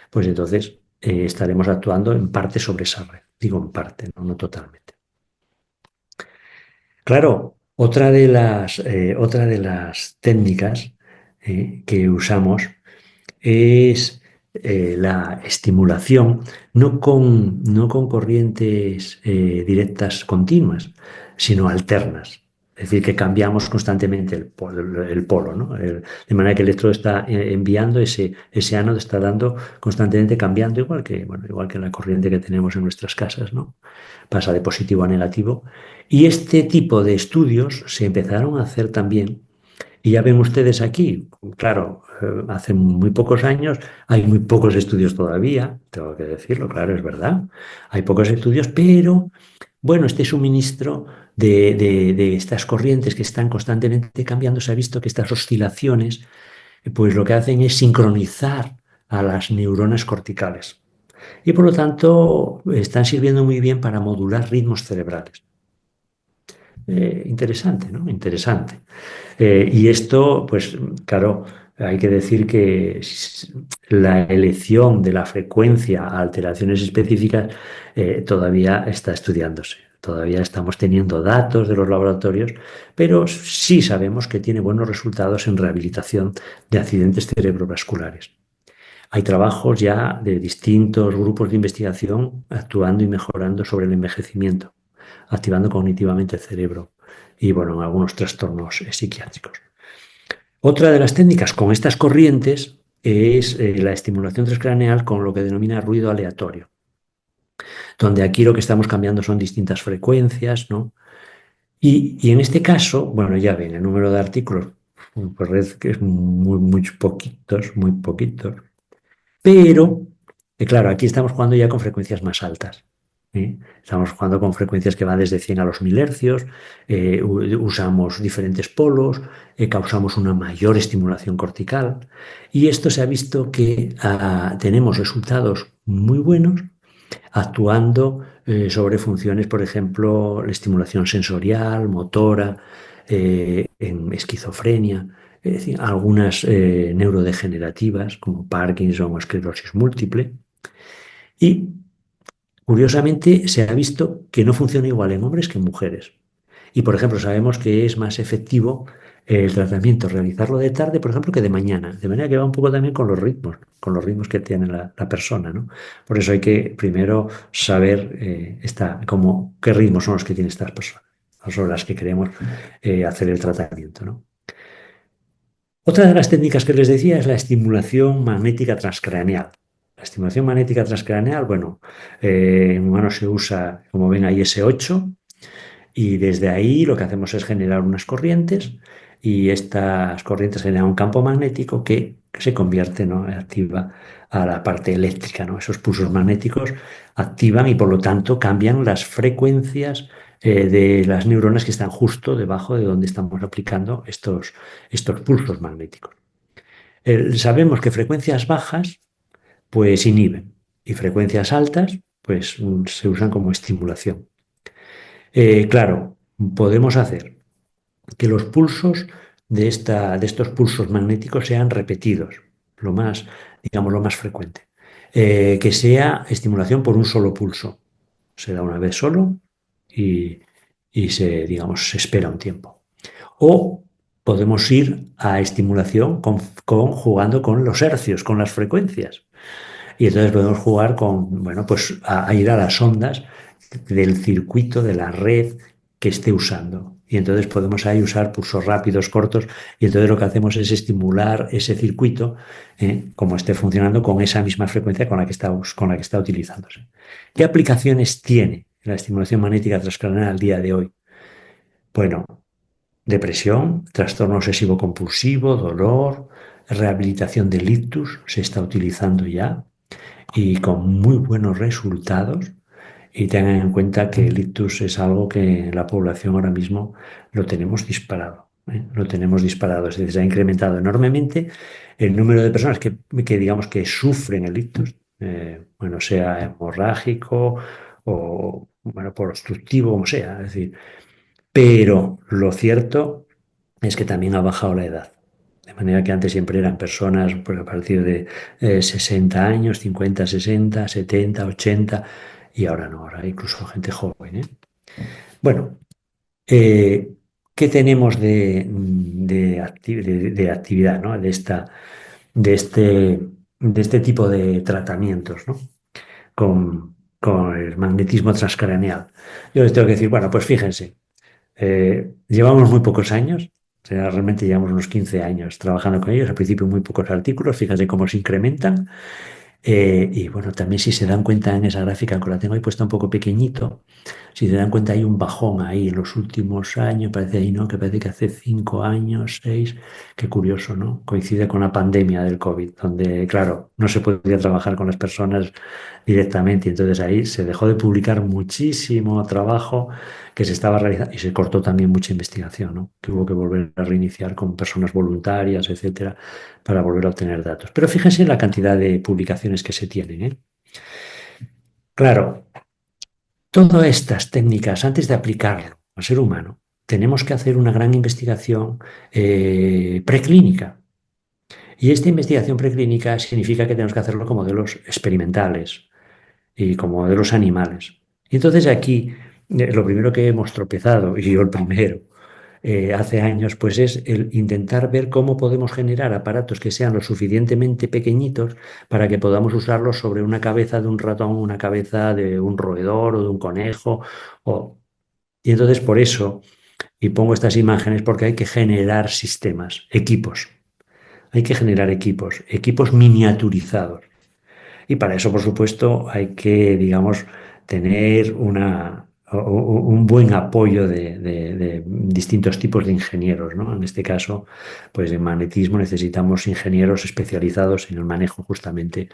pues entonces estaremos actuando en parte sobre esa red. Digo en parte, no totalmente. Claro, otra de las técnicas que usamos es la estimulación no con corrientes directas continuas, sino alternas. Es decir, que cambiamos constantemente el polo, ¿no? De manera que el electrodo está enviando ese ánodo, está dando constantemente cambiando, igual que, bueno, igual que la corriente que tenemos en nuestras casas, ¿no? Pasa de positivo a negativo Y este tipo de estudios se empezaron a hacer también. Y ya ven ustedes aquí, claro, hace muy pocos años hay muy pocos estudios todavía, tengo que decirlo, claro, es verdad. Hay pocos estudios, pero bueno, este suministro de estas corrientes que están constantemente cambiando, se ha visto que estas oscilaciones, pues lo que hacen es sincronizar a las neuronas corticales. Y por lo tanto, están sirviendo muy bien para modular ritmos cerebrales. Interesante, ¿no? Interesante. Y esto, pues claro, hay que decir que la elección de la frecuencia a alteraciones específicas todavía está estudiándose. Todavía estamos teniendo datos de los laboratorios, pero sí sabemos que tiene buenos resultados en rehabilitación de accidentes cerebrovasculares. Hay trabajos ya de distintos grupos de investigación actuando y mejorando sobre el envejecimiento, activando cognitivamente el cerebro y, bueno, en algunos trastornos psiquiátricos. Otra de las técnicas con estas corrientes es la estimulación transcraneal con lo que denomina ruido aleatorio, donde aquí lo que estamos cambiando son distintas frecuencias, ¿no? Y en este caso, bueno, ya ven, el número de artículos, pues que es muy poquitos, pero, claro, aquí estamos jugando ya con frecuencias más altas. ¿Eh? Estamos jugando con frecuencias que van desde 100 a los 1000 hercios, usamos diferentes polos, causamos una mayor estimulación cortical y esto se ha visto que tenemos resultados muy buenos actuando sobre funciones, por ejemplo, la estimulación sensorial, motora, en esquizofrenia, es decir, algunas neurodegenerativas como Parkinson o esclerosis múltiple. Y curiosamente se ha visto que no funciona igual en hombres que en mujeres. Y, por ejemplo, sabemos que es más efectivo el tratamiento realizarlo de tarde, por ejemplo, que de mañana. De manera que va un poco también con los ritmos que tiene la persona, ¿no? Por eso hay que primero saber qué ritmos son los que tienen estas personas, no son las que queremos hacer el tratamiento, ¿no? Otra de las técnicas que les decía es la estimulación magnética transcraneal. La estimulación magnética transcraneal, bueno, en humanos se usa, como ven ahí, S8, y desde ahí lo que hacemos es generar unas corrientes y estas corrientes generan un campo magnético que se convierte, ¿no? Activa a la parte eléctrica, ¿no? Esos pulsos magnéticos activan y por lo tanto cambian las frecuencias de las neuronas que están justo debajo de donde estamos aplicando estos pulsos magnéticos. Sabemos que frecuencias bajas pues inhiben y frecuencias altas pues se usan como estimulación. Claro, podemos hacer que los pulsos de estos pulsos magnéticos sean repetidos, digamos, lo más frecuente. Que sea estimulación por un solo pulso. Se da una vez solo y, digamos, se espera un tiempo. O podemos ir a estimulación jugando con los hercios, con las frecuencias. Y entonces podemos jugar bueno, pues a ir a las ondas del circuito, de la red que esté usando. Y entonces podemos ahí usar pulsos rápidos, cortos, y entonces lo que hacemos es estimular ese circuito, como esté funcionando con esa misma frecuencia con la que está utilizándose. ¿Qué aplicaciones tiene la estimulación magnética transcranial al día de hoy? Bueno, depresión, trastorno obsesivo compulsivo, dolor, rehabilitación del ictus, se está utilizando ya y con muy buenos resultados. Y tengan en cuenta que el ictus es algo que en la población ahora mismo lo tenemos disparado. Lo tenemos disparado, es decir, se ha incrementado enormemente el número de personas que digamos que sufren el ictus, bueno, sea hemorrágico o bueno, por obstructivo, como sea. Es decir, pero lo cierto es que también ha bajado la edad. De manera que antes siempre eran personas pues, a partir de 60 años, 50, 60, 70, 80, y ahora no, ahora incluso gente joven, ¿eh? Bueno, eh, ¿qué tenemos de actividad, ¿no? De, este, de este tipo de tratamientos, ¿no? Con el magnetismo transcraneal. Yo les tengo que decir, bueno, pues fíjense, llevamos muy pocos años, o sea, realmente llevamos unos 15 años trabajando con ellos, al principio muy pocos artículos, fíjense cómo se incrementan. Y bueno, también si se dan cuenta en esa gráfica, que la tengo ahí puesta un poco pequeñito, si se dan cuenta hay un bajón ahí en los últimos años, parece ahí, ¿no? Que parece que hace 5 años, 6, qué curioso, ¿no? Coincide con la pandemia del COVID, donde, claro, no se podía trabajar con las personas directamente, y entonces ahí se dejó de publicar muchísimo trabajo que se estaba realizando y se cortó también mucha investigación, ¿no? Que hubo que volver a reiniciar con personas voluntarias, etcétera, para volver a obtener datos. Pero fíjense en la cantidad de publicaciones que se tienen, ¿eh? Claro, todas estas técnicas, antes de aplicarlo al ser humano, tenemos que hacer una gran investigación preclínica. Y esta investigación preclínica significa que tenemos que hacerlo con modelos experimentales y con modelos animales. Y entonces aquí lo primero que hemos tropezado, y yo el primero, hace años, pues es el intentar ver cómo podemos generar aparatos que sean lo suficientemente pequeñitos para que podamos usarlos sobre una cabeza de un ratón, una cabeza de un roedor o de un conejo. Y entonces por eso, y pongo estas imágenes porque hay que generar sistemas, equipos. Hay que generar equipos, equipos miniaturizados. Y para eso, por supuesto, hay que, digamos, tener un buen apoyo de distintos tipos de ingenieros, ¿no? En este caso, pues en magnetismo necesitamos ingenieros especializados en el manejo justamente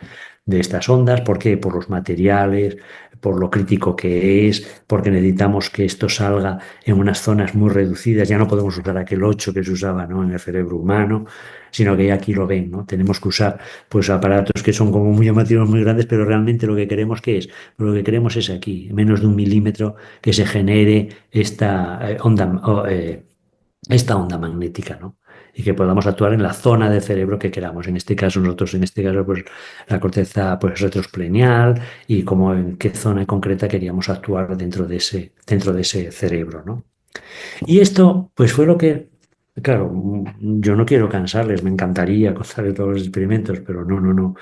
de estas ondas. ¿Por qué? Por los materiales, por lo crítico que es, porque necesitamos que esto salga en unas zonas muy reducidas. Ya no podemos usar aquel 8 que se usaba, ¿no? En el cerebro humano, sino que ya aquí lo ven, ¿no? Tenemos que usar pues aparatos que son como muy llamativos, muy grandes, pero realmente lo que queremos que es, lo que queremos es aquí, menos de 1 milímetro, que se genere esta onda magnética, ¿no? Y que podamos actuar en la zona del cerebro que queramos. En este caso, nosotros, en este caso, pues la corteza pues, retroesplenial y como en qué zona concreta queríamos actuar dentro de ese cerebro, ¿no? Y esto, pues fue lo que, claro, yo no quiero cansarles, me encantaría contarles todos los experimentos, pero no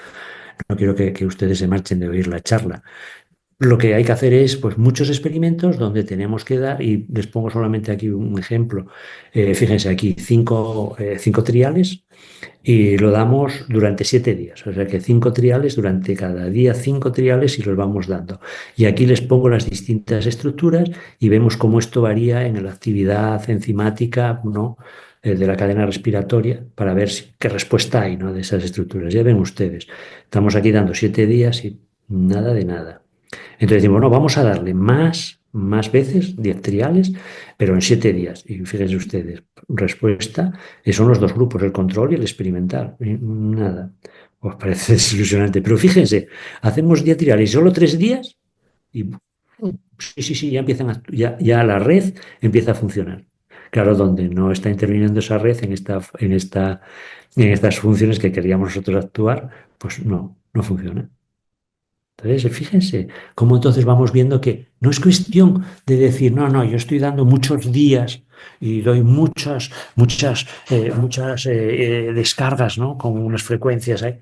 quiero que ustedes se marchen de oír la charla. Lo que hay que hacer es, pues, muchos experimentos donde tenemos que dar, y les pongo solamente aquí un ejemplo. Fíjense aquí, cinco triales y lo damos durante 7 días. O sea que 5 triales durante cada día, 5 triales y los vamos dando. Y aquí les pongo las distintas estructuras y vemos cómo esto varía en la actividad enzimática, ¿no? De la cadena respiratoria para ver qué respuesta hay, ¿no? De esas estructuras. Ya ven ustedes, estamos aquí dando 7 días y nada de nada. Entonces decimos, bueno, vamos a darle más veces, 10 triales, pero en 7 días. Y fíjense ustedes, respuesta, son los dos grupos, el control y el experimental. Y nada, os parece desilusionante. Pero fíjense, hacemos 10 triales y solo 3 días y sí, ya empiezan ya la red empieza a funcionar. Claro, donde no está interviniendo esa red en estas funciones que queríamos nosotros actuar, pues no funciona. Entonces, fíjense cómo entonces vamos viendo que no es cuestión de decir, no, yo estoy dando muchos días y doy muchas descargas, ¿no? Con unas frecuencias ahí.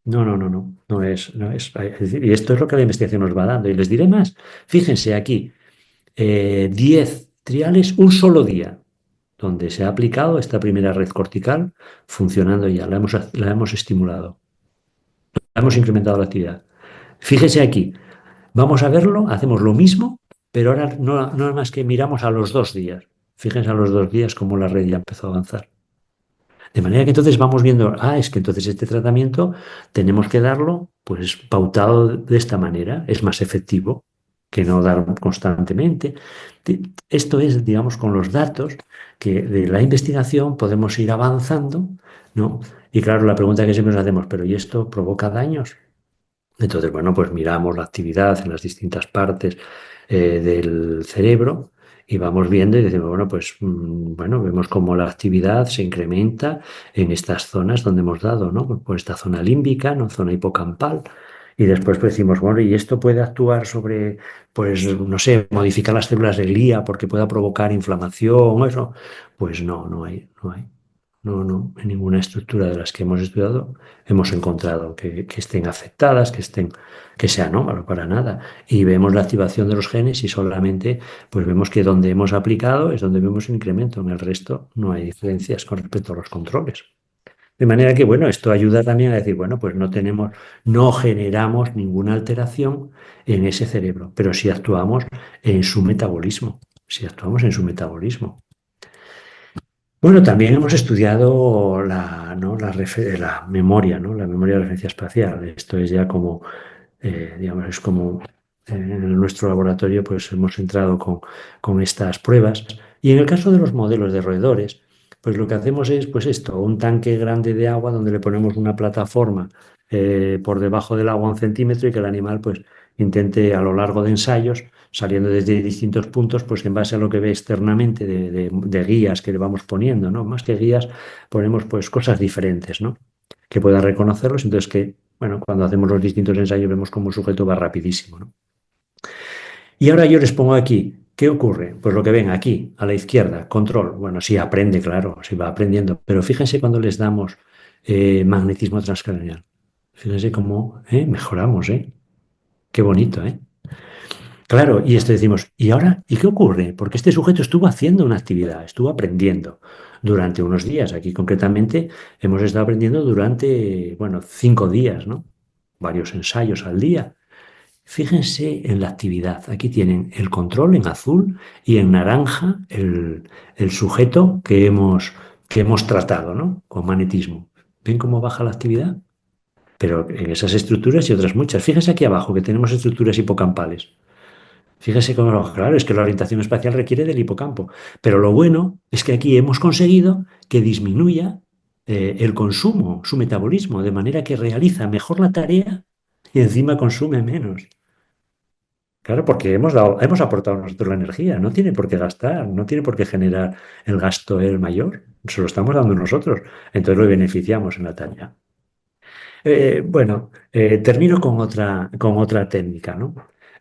No es. Es decir, y esto es lo que la investigación nos va dando. Y les diré más. Fíjense aquí, 10 triales, un solo día, donde se ha aplicado esta primera red cortical funcionando ya, la hemos estimulado, hemos incrementado la actividad. Fíjese aquí. Vamos a verlo, hacemos lo mismo, pero ahora no más que miramos a los 2 días. Fíjense a los 2 días cómo la red ya empezó a avanzar. De manera que entonces vamos viendo, es que entonces este tratamiento tenemos que darlo pues pautado de esta manera, es más efectivo que no dar constantemente. Esto es, digamos, con los datos que de la investigación podemos ir avanzando, ¿no? Y claro, la pregunta que siempre nos hacemos, pero ¿y esto provoca daños? Entonces, bueno, pues miramos la actividad en las distintas partes del cerebro y vamos viendo y decimos, bueno, pues bueno, vemos cómo la actividad se incrementa en estas zonas donde hemos dado, ¿no? Pues por esta zona límbica, ¿no? Zona hipocampal. Y después pues, decimos, bueno, ¿y esto puede actuar sobre, pues, no sé, modificar las células del glía porque pueda provocar inflamación o eso? Pues no hay. No, en ninguna estructura de las que hemos estudiado hemos encontrado que estén afectadas, que sea anómalo para nada. Y vemos la activación de los genes y solamente pues vemos que donde hemos aplicado es donde vemos un incremento. En el resto no hay diferencias con respecto a los controles. De manera que, bueno, esto ayuda también a decir, bueno, pues no generamos ninguna alteración en ese cerebro, pero sí actuamos en su metabolismo, si actuamos en su metabolismo. Bueno, también hemos estudiado ¿no? la memoria, ¿no? La memoria de referencia espacial. Esto es ya como, digamos, es como en nuestro laboratorio, pues hemos entrado con estas pruebas. Y en el caso de los modelos de roedores, pues lo que hacemos es, pues esto, un tanque grande de agua donde le ponemos una plataforma por debajo del agua 1 centímetro y que el animal, pues, intente a lo largo de ensayos saliendo desde distintos puntos, pues en base a lo que ve externamente de guías que le vamos poniendo, ¿no? Más que guías, ponemos pues cosas diferentes, ¿no? Que pueda reconocerlos, entonces que, bueno, cuando hacemos los distintos ensayos vemos cómo el sujeto va rapidísimo, ¿no? Y ahora yo les pongo aquí, ¿qué ocurre? Pues lo que ven aquí, a la izquierda, control. Bueno, sí aprende, claro, sí va aprendiendo, pero fíjense cuando les damos magnetismo transcranial. Fíjense cómo mejoramos, ¿eh? Qué bonito, ¿eh? Claro, y esto decimos, ¿y ahora? ¿Y qué ocurre? Porque este sujeto estuvo haciendo una actividad, estuvo aprendiendo durante unos días. Aquí concretamente hemos estado aprendiendo durante, bueno, 5 días, ¿no? Varios ensayos al día. Fíjense en la actividad. Aquí tienen el control en azul y en naranja el sujeto que hemos tratado, ¿no? Con magnetismo. ¿Ven cómo baja la actividad? Pero en esas estructuras y otras muchas. Fíjense aquí abajo que tenemos estructuras hipocampales. Fíjese cómo, claro, es que la orientación espacial requiere del hipocampo. Pero lo bueno es que aquí hemos conseguido que disminuya el consumo, su metabolismo, de manera que realiza mejor la tarea y encima consume menos. Claro, porque hemos aportado nosotros la energía, no tiene por qué gastar, no tiene por qué generar el gasto el mayor, se lo estamos dando nosotros, entonces lo beneficiamos en la tarea. Bueno, termino con otra técnica, ¿no?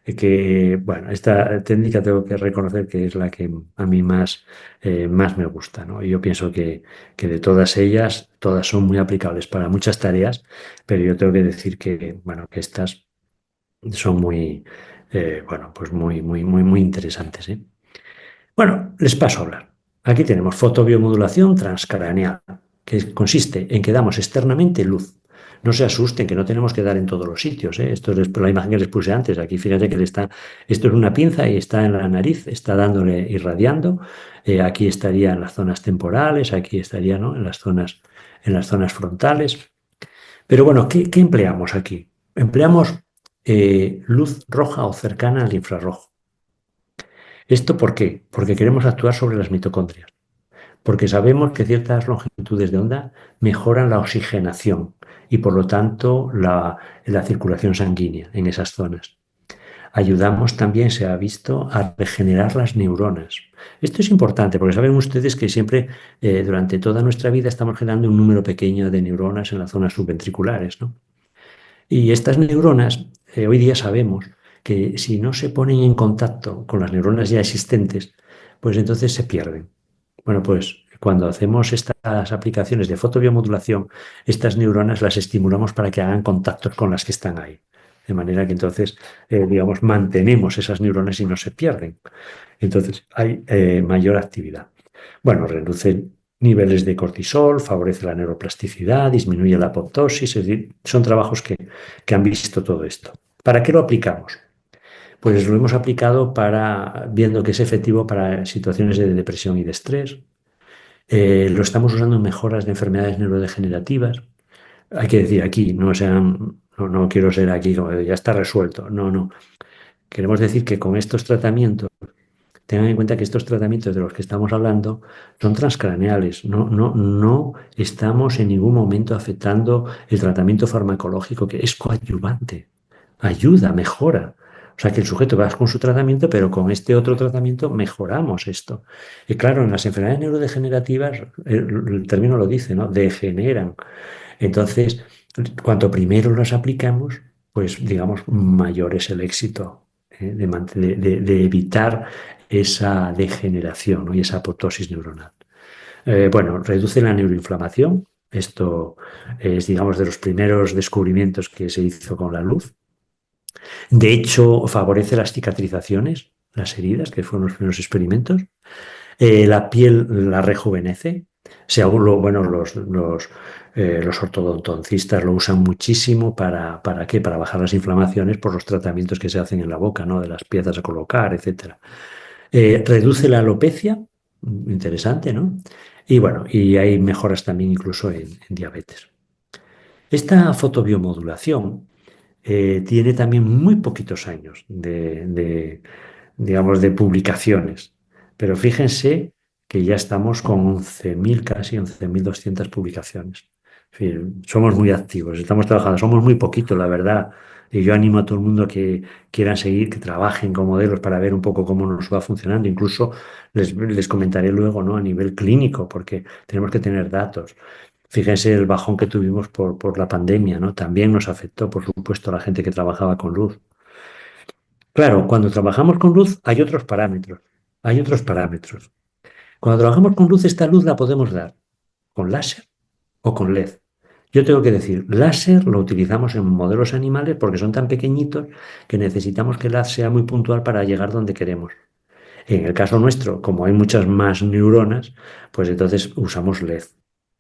Que, bueno, esta técnica tengo que reconocer que es la que a mí más me gusta, ¿no? Y yo pienso que de todas ellas, todas son muy aplicables para muchas tareas, pero yo tengo que decir que, bueno, que estas son bueno, pues muy interesantes, ¿eh? Bueno, les paso a hablar. Aquí tenemos fotobiomodulación transcraneal, que consiste en que damos externamente luz. No se asusten, que no tenemos que dar en todos los sitios, ¿eh? Esto es la imagen que les puse antes. Aquí fíjate que esto es una pinza y está en la nariz, está dándole, irradiando. Aquí estaría en las zonas temporales, aquí estaría, ¿no? en las zonas frontales. Pero bueno, ¿qué empleamos aquí? Empleamos luz roja o cercana al infrarrojo. ¿Esto por qué? Porque queremos actuar sobre las mitocondrias, porque sabemos que ciertas longitudes de onda mejoran la oxigenación y por lo tanto la circulación sanguínea en esas zonas. Ayudamos también, se ha visto, a regenerar las neuronas. Esto es importante porque saben ustedes que siempre durante toda nuestra vida estamos generando un número pequeño de neuronas en las zonas subventriculares, ¿no? Y estas neuronas, hoy día sabemos que si no se ponen en contacto con las neuronas ya existentes, pues entonces se pierden. Bueno, pues cuando hacemos estas aplicaciones de fotobiomodulación, estas neuronas las estimulamos para que hagan contactos con las que están ahí. De manera que entonces, digamos, mantenemos esas neuronas y no se pierden. Entonces hay mayor actividad. Bueno, reduce niveles de cortisol, favorece la neuroplasticidad, disminuye la apoptosis, es decir, son trabajos que han visto todo esto. ¿Para qué lo aplicamos? Pues lo hemos aplicado viendo que es efectivo para situaciones de depresión y de estrés. Lo estamos usando en mejoras de enfermedades neurodegenerativas. Hay que decir aquí, no quiero ser aquí como ya está resuelto. No, no. Queremos decir que con estos tratamientos tengan en cuenta que estos tratamientos de los que estamos hablando son transcraneales. No estamos en ningún momento afectando el tratamiento farmacológico, que es coadyuvante. Ayuda, mejora. O sea que el sujeto va con su tratamiento, pero con este otro tratamiento mejoramos esto. Y claro, en las enfermedades neurodegenerativas, el término lo dice, ¿no? Degeneran. Entonces, cuanto primero las aplicamos, pues digamos, mayor es el éxito de evitar esa degeneración, ¿no? Y esa apoptosis neuronal. Bueno, reduce la neuroinflamación. Esto es, digamos, de los primeros descubrimientos que se hizo con la luz. De hecho, favorece las cicatrizaciones, las heridas, que fueron los primeros experimentos. La piel la rejuvenece. Bueno, los ortodontistas lo usan muchísimo ¿para qué? Para bajar las inflamaciones por los tratamientos que se hacen en la boca, ¿no? De las piezas a colocar, etcétera. Reduce la alopecia, interesante, ¿no? Y bueno, y hay mejoras también incluso en diabetes. Esta fotobiomodulación tiene también muy poquitos años digamos, de publicaciones, pero fíjense que ya estamos con 11.000 casi 11.200 publicaciones. En fin, somos muy activos, estamos trabajando, somos muy poquitos, la verdad. Y yo animo a todo el mundo que quieran seguir, que trabajen con modelos para ver un poco cómo nos va funcionando. Incluso les comentaré luego, ¿no? A nivel clínico, porque tenemos que tener datos. Fíjense el bajón que tuvimos por la pandemia, ¿no? También nos afectó, por supuesto, a la gente que trabajaba con luz. Claro, cuando trabajamos con luz hay otros parámetros. Hay otros parámetros. Cuando trabajamos con luz, esta luz la podemos dar con láser o con LED. Yo tengo que decir, láser lo utilizamos en modelos animales porque son tan pequeñitos que necesitamos que el haz sea muy puntual para llegar donde queremos. En el caso nuestro, como hay muchas más neuronas, pues entonces usamos LED.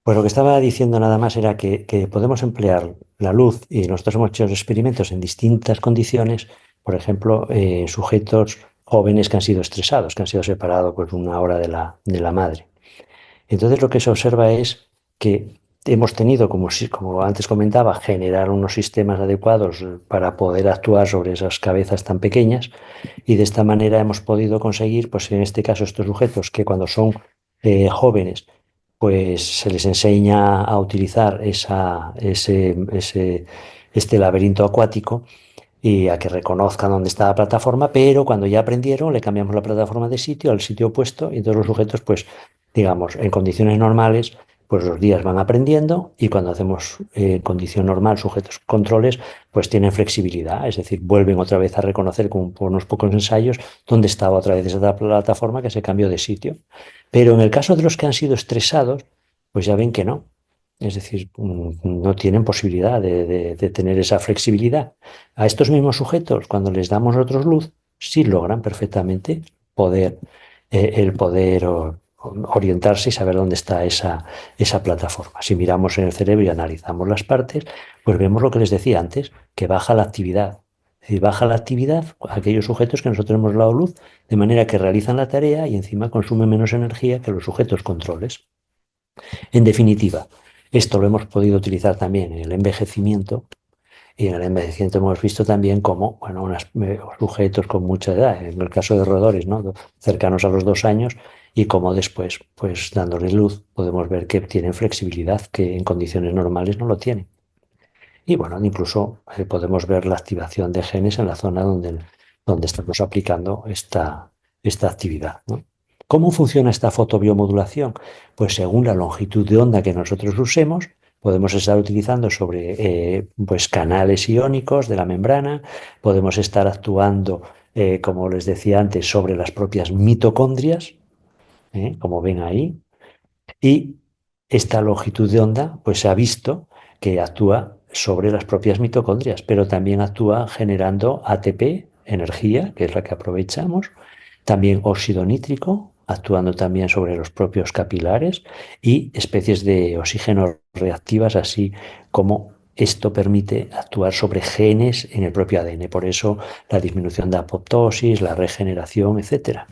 Pues lo que estaba diciendo nada más era que podemos emplear la luz y nosotros hemos hecho experimentos en distintas condiciones, por ejemplo, sujetos jóvenes que han sido estresados, que han sido separados pues una hora de la madre. Entonces lo que se observa es que hemos tenido, como antes comentaba, generar unos sistemas adecuados para poder actuar sobre esas cabezas tan pequeñas y de esta manera hemos podido conseguir, pues en este caso, estos sujetos que cuando son jóvenes, pues se les enseña a utilizar este laberinto acuático y a que reconozcan dónde está la plataforma, pero cuando ya aprendieron le cambiamos la plataforma de sitio al sitio opuesto y todos los sujetos, pues digamos, en condiciones normales, pues los días van aprendiendo y cuando hacemos en condición normal sujetos controles, pues tienen flexibilidad, es decir, vuelven otra vez a reconocer como por unos pocos ensayos dónde estaba otra vez esa plataforma que se cambió de sitio. Pero en el caso de los que han sido estresados, pues ya ven que no. Es decir, no tienen posibilidad de tener esa flexibilidad. A estos mismos sujetos, cuando les damos nosotros luz, sí logran perfectamente el poder orientarse y saber dónde está esa plataforma. Si miramos en el cerebro y analizamos las partes, pues vemos lo que les decía antes, que baja la actividad. Es decir, baja la actividad a aquellos sujetos que nosotros hemos dado luz, de manera que realizan la tarea y encima consumen menos energía que los sujetos controles. En definitiva, esto lo hemos podido utilizar también en el envejecimiento y en el envejecimiento hemos visto también cómo, bueno, sujetos con mucha edad, en el caso de roedores, ¿no? Cercanos a los 2 años, y cómo después, pues dándoles luz, podemos ver que tienen flexibilidad que en condiciones normales no lo tienen. Y bueno, incluso podemos ver la activación de genes en la zona donde estamos aplicando esta actividad, ¿no? ¿Cómo funciona esta fotobiomodulación? Pues según la longitud de onda que nosotros usemos, podemos estar utilizando sobre pues canales iónicos de la membrana, podemos estar actuando, como les decía antes, sobre las propias mitocondrias, como ven ahí, y esta longitud de onda, pues se ha visto que actúa sobre las propias mitocondrias, pero también actúa generando ATP, energía, que es la que aprovechamos, también óxido nítrico, actuando también sobre los propios capilares y especies de oxígeno reactivas, así como esto permite actuar sobre genes en el propio ADN. Por eso la disminución de apoptosis, la regeneración, etcétera.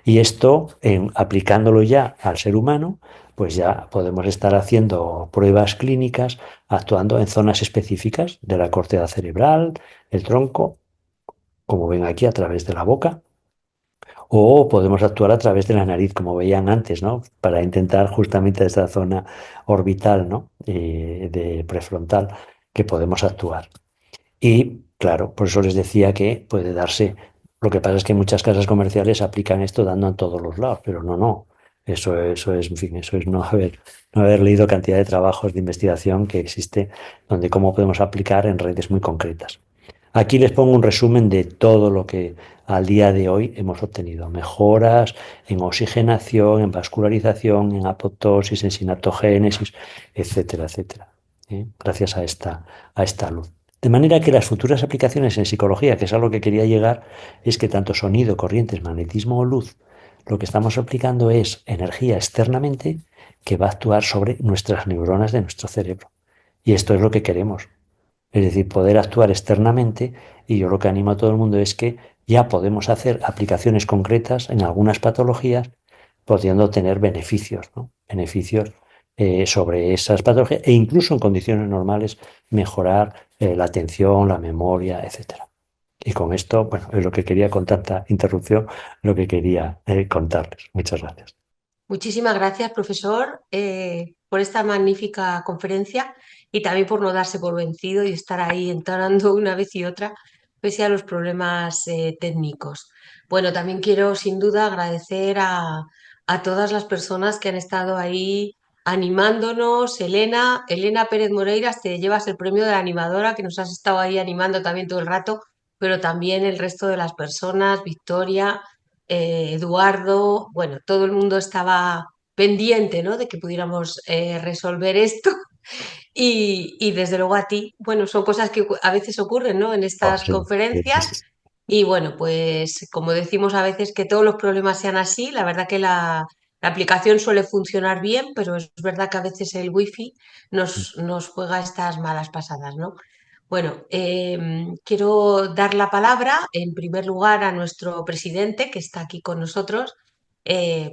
Y esto, aplicándolo ya al ser humano, pues ya podemos estar haciendo pruebas clínicas, actuando en zonas específicas de la corteza cerebral, el tronco, como ven aquí, a través de la boca, o podemos actuar a través de la nariz, como veían antes, ¿no? Para intentar justamente esa zona orbital, ¿no? De prefrontal que podemos actuar. Y claro, por eso les decía que puede darse. Lo que pasa es que muchas casas comerciales aplican esto dando en todos los lados, pero no, no. Eso es, en fin, eso es no haber leído cantidad de trabajos de investigación que existe donde cómo podemos aplicar en redes muy concretas. Aquí les pongo un resumen de todo lo que al día de hoy hemos obtenido. Mejoras en oxigenación, en vascularización, en apoptosis, en sinaptogénesis, etcétera, etcétera. Gracias a esta luz. De manera que las futuras aplicaciones en psicología, que es a lo que quería llegar, es que tanto sonido, corrientes, magnetismo o luz, lo que estamos aplicando es energía externamente que va a actuar sobre nuestras neuronas de nuestro cerebro. Y esto es lo que queremos. Es decir, poder actuar externamente, y yo lo que animo a todo el mundo es que ya podemos hacer aplicaciones concretas en algunas patologías, pudiendo tener beneficios, ¿no? Beneficios sobre esas patologías e incluso en condiciones normales mejorar la atención, la memoria, etcétera. Y con esto, bueno, es lo que quería con tanta interrupción, lo que quería contarles. Muchas gracias. Muchísimas gracias, profesor, por esta magnífica conferencia y también por no darse por vencido y estar ahí entonando una vez y otra, pese a los problemas técnicos. Bueno, también quiero sin duda agradecer a todas las personas que han estado ahí animándonos. Elena Pérez Moreiras, te llevas el premio de la animadora, que nos has estado ahí animando también todo el rato, pero también el resto de las personas, Victoria, Eduardo, bueno, todo el mundo estaba pendiente, ¿no? De que pudiéramos resolver esto y desde luego a ti, bueno, son cosas que a veces ocurren, ¿no? En Oh, estas sí, sí, conferencias sí. y bueno, pues como decimos a veces que todos los problemas sean así, la verdad que la aplicación suele funcionar bien, pero es verdad que a veces el wifi nos juega estas malas pasadas, ¿no? Bueno, quiero dar la palabra en primer lugar a nuestro presidente que está aquí con nosotros,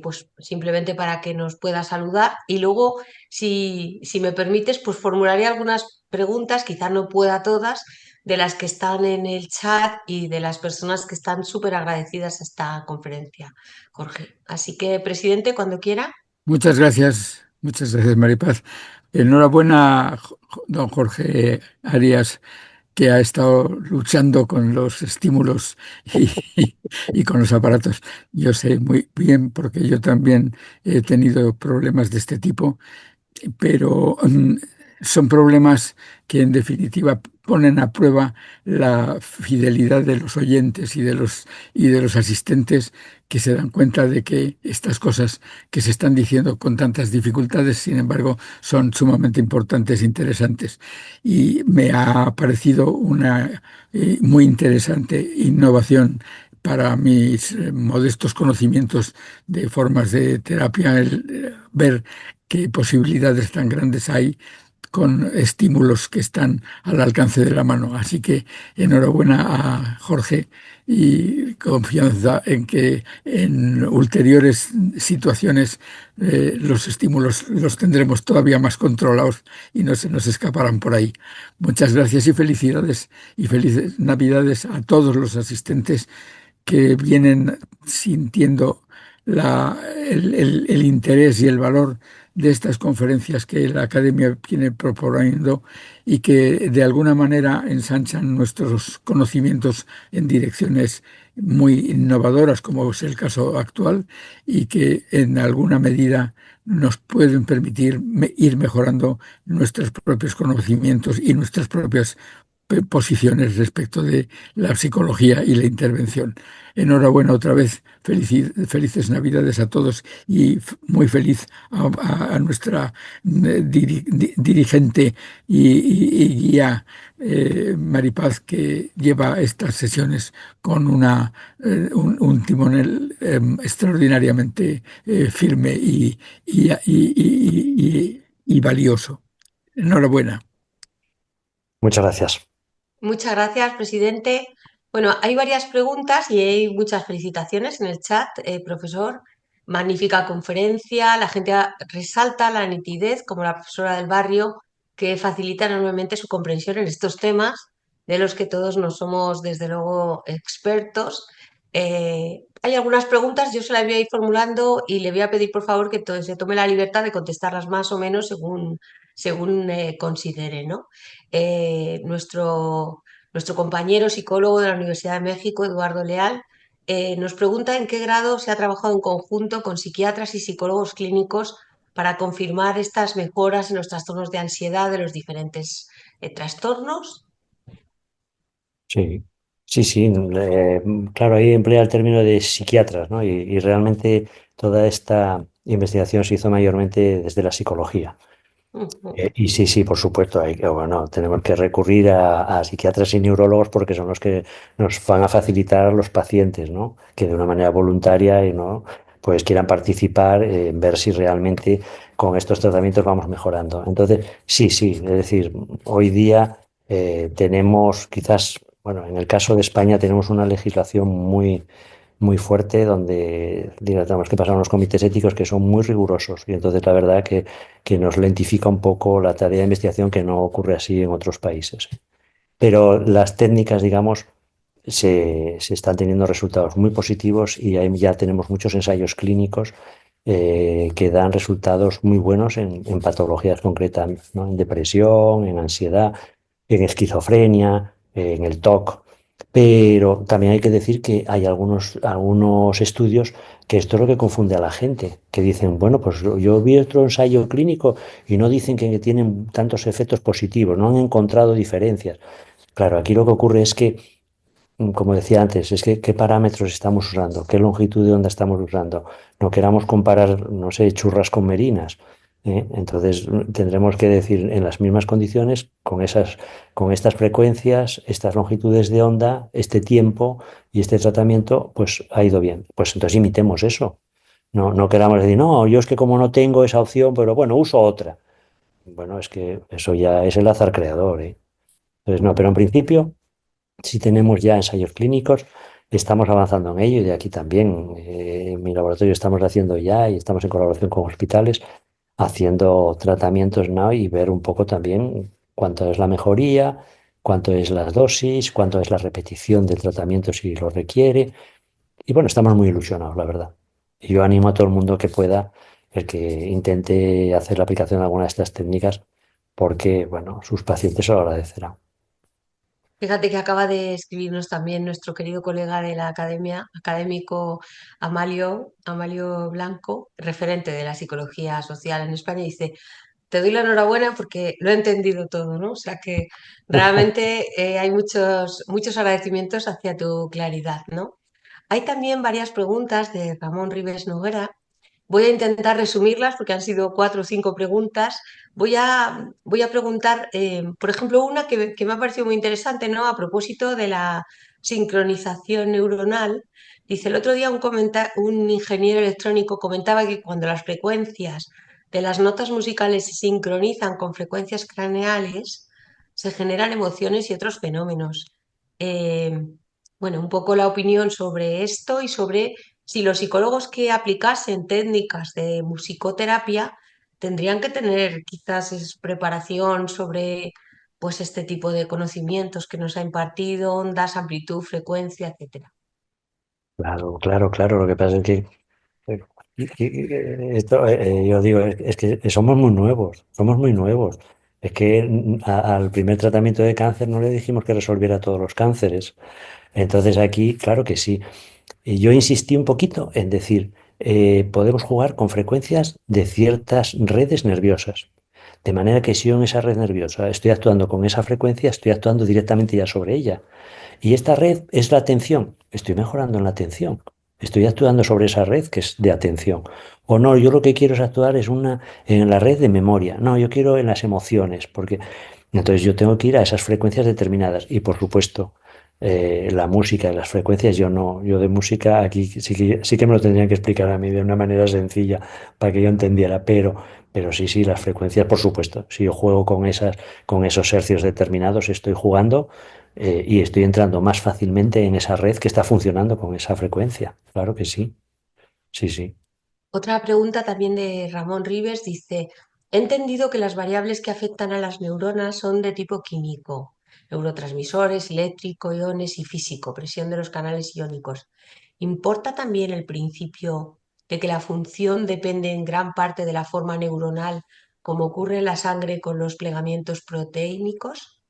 pues simplemente para que nos pueda saludar y luego, si me permites, pues formularé algunas preguntas, quizás no pueda todas, de las que están en el chat y de las personas que están súper agradecidas a esta conferencia, Jorge. Así que, presidente, cuando quiera. Muchas gracias, Maripaz. Enhorabuena, don Jorge Arias, que ha estado luchando con los estímulos y con los aparatos. Yo sé muy bien, porque yo también he tenido problemas de este tipo, pero son problemas que en definitiva ponen a prueba la fidelidad de los oyentes y de los asistentes, que se dan cuenta de que estas cosas que se están diciendo con tantas dificultades, sin embargo, son sumamente importantes e interesantes. Y me ha parecido una muy interesante innovación para mis modestos conocimientos de formas de terapia, el ver qué posibilidades tan grandes hay con estímulos que están al alcance de la mano. Así que enhorabuena a Jorge y confianza en que en ulteriores situaciones los estímulos los tendremos todavía más controlados y no se nos escaparán por ahí. Muchas gracias y felices Navidades a todos los asistentes que vienen sintiendo el interés y el valor de estas conferencias que la Academia viene proponiendo y que de alguna manera ensanchan nuestros conocimientos en direcciones muy innovadoras, como es el caso actual, y que en alguna medida nos pueden permitir ir mejorando nuestros propios conocimientos y nuestras propias posiciones respecto de la psicología y la intervención. Enhorabuena otra vez, felices Navidades a todos y muy feliz a nuestra dirigente y guía Maripaz, que lleva estas sesiones con un timonel extraordinariamente firme y valioso. Enhorabuena. Muchas gracias. Muchas gracias, presidente. Bueno, hay varias preguntas y hay muchas felicitaciones en el chat, profesor. Magnífica conferencia. La gente resalta la nitidez, como la profesora del barrio, que facilita enormemente su comprensión en estos temas, de los que todos no somos, desde luego, expertos. Hay algunas preguntas, yo se las voy a ir formulando y le voy a pedir, por favor, que se tome la libertad de contestarlas más o menos según considere, ¿no? Nuestro compañero psicólogo de la Universidad de México, Eduardo Leal, nos pregunta en qué grado se ha trabajado en conjunto con psiquiatras y psicólogos clínicos para confirmar estas mejoras en los trastornos de ansiedad de los diferentes trastornos. Sí, sí, sí. Claro, ahí emplea el término de psiquiatras, ¿no? Y realmente toda esta investigación se hizo mayormente desde la psicología. Ujú. Y sí, sí, por supuesto, bueno, tenemos que recurrir a psiquiatras y neurólogos porque son los que nos van a facilitar a los pacientes, ¿no? Que de una manera voluntaria y no. pues quieran participar en ver si realmente con estos tratamientos vamos mejorando. Entonces, sí, sí, es decir, hoy día tenemos quizás, bueno, en el caso de España tenemos una legislación muy fuerte donde tenemos que pasar unos comités éticos que son muy rigurosos y entonces la verdad que nos lentifica un poco la tarea de investigación que no ocurre así en otros países. Pero las técnicas, digamos, se están teniendo resultados muy positivos y ahí ya tenemos muchos ensayos clínicos que dan resultados muy buenos en patologías concretas, ¿no? En depresión, en ansiedad, en esquizofrenia, en el TOC. Pero también hay que decir que hay algunos estudios que esto es lo que confunde a la gente, que dicen, bueno, pues yo vi otro ensayo clínico y no dicen que tienen tantos efectos positivos, no han encontrado diferencias. Claro, aquí lo que ocurre es que, como decía antes, es que qué parámetros estamos usando, qué longitud de onda estamos usando. No queramos comparar, no sé, churras con merinas. Entonces tendremos que decir en las mismas condiciones, con estas frecuencias, estas longitudes de onda, este tiempo y este tratamiento, pues ha ido bien. Pues entonces imitemos eso. No queramos decir, no, yo es que como no tengo esa opción, pero bueno, uso otra. Bueno, es que eso ya es el azar creador, ¿eh? Entonces, no, pero en principio, si tenemos ya ensayos clínicos, estamos avanzando en ello y de aquí también. En mi laboratorio estamos haciendo ya y estamos en colaboración con hospitales haciendo tratamientos, ¿no? Y ver un poco también cuánto es la mejoría, cuánto es la dosis, cuánto es la repetición del tratamiento si lo requiere. Y bueno, estamos muy ilusionados, la verdad. Y yo animo a todo el mundo que pueda, el que intente hacer la aplicación de alguna de estas técnicas, porque, bueno, sus pacientes se lo agradecerán. Fíjate que acaba de escribirnos también nuestro querido colega de la academia, académico Amalio Blanco, referente de la psicología social en España, y dice, te doy la enhorabuena porque lo he entendido todo, ¿no? O sea que realmente hay muchos agradecimientos hacia tu claridad, ¿no? Hay también varias preguntas de Ramón Ribes Noguera. Voy a intentar resumirlas porque han sido 4 o 5 preguntas. Voy a preguntar, por ejemplo, una que me ha parecido muy interesante, ¿no? A propósito de la sincronización neuronal. Dice, el otro día un ingeniero electrónico comentaba que cuando las frecuencias de las notas musicales se sincronizan con frecuencias craneales, se generan emociones y otros fenómenos. Eh, bueno, un poco la opinión sobre esto y sobre si los psicólogos que aplicasen técnicas de musicoterapia tendrían que tener quizás preparación sobre pues este tipo de conocimientos que nos ha impartido, ondas, amplitud, frecuencia, etcétera. Claro, claro, claro. Lo que pasa es que esto, yo digo, es que somos muy nuevos, somos muy nuevos. Es que al primer tratamiento de cáncer no le dijimos que resolviera todos los cánceres. Entonces aquí, claro que sí. Y yo insistí un poquito en decir, podemos jugar con frecuencias de ciertas redes nerviosas. De manera que si yo en esa red nerviosa estoy actuando con esa frecuencia, estoy actuando directamente ya sobre ella. Y esta red es la atención. Estoy mejorando en la atención. Estoy actuando sobre esa red que es de atención. O no, yo lo que quiero es actuar en la red de memoria. No, yo quiero en las emociones, porque entonces yo tengo que ir a esas frecuencias determinadas. Y por supuesto, la música y las frecuencias, yo no, yo de música aquí sí que me lo tendrían que explicar a mí de una manera sencilla para que yo entendiera, pero sí, sí, las frecuencias, por supuesto. Si yo juego con esos hercios determinados, estoy jugando y estoy entrando más fácilmente en esa red que está funcionando con esa frecuencia. Claro que sí, sí, sí. Otra pregunta también de Ramón Ribes dice, he entendido que las variables que afectan a las neuronas son de tipo químico, neurotransmisores, eléctrico, iones y físico, presión de los canales iónicos. ¿Importa también el principio de que la función depende en gran parte de la forma neuronal, como ocurre en la sangre con los plegamientos proteínicos?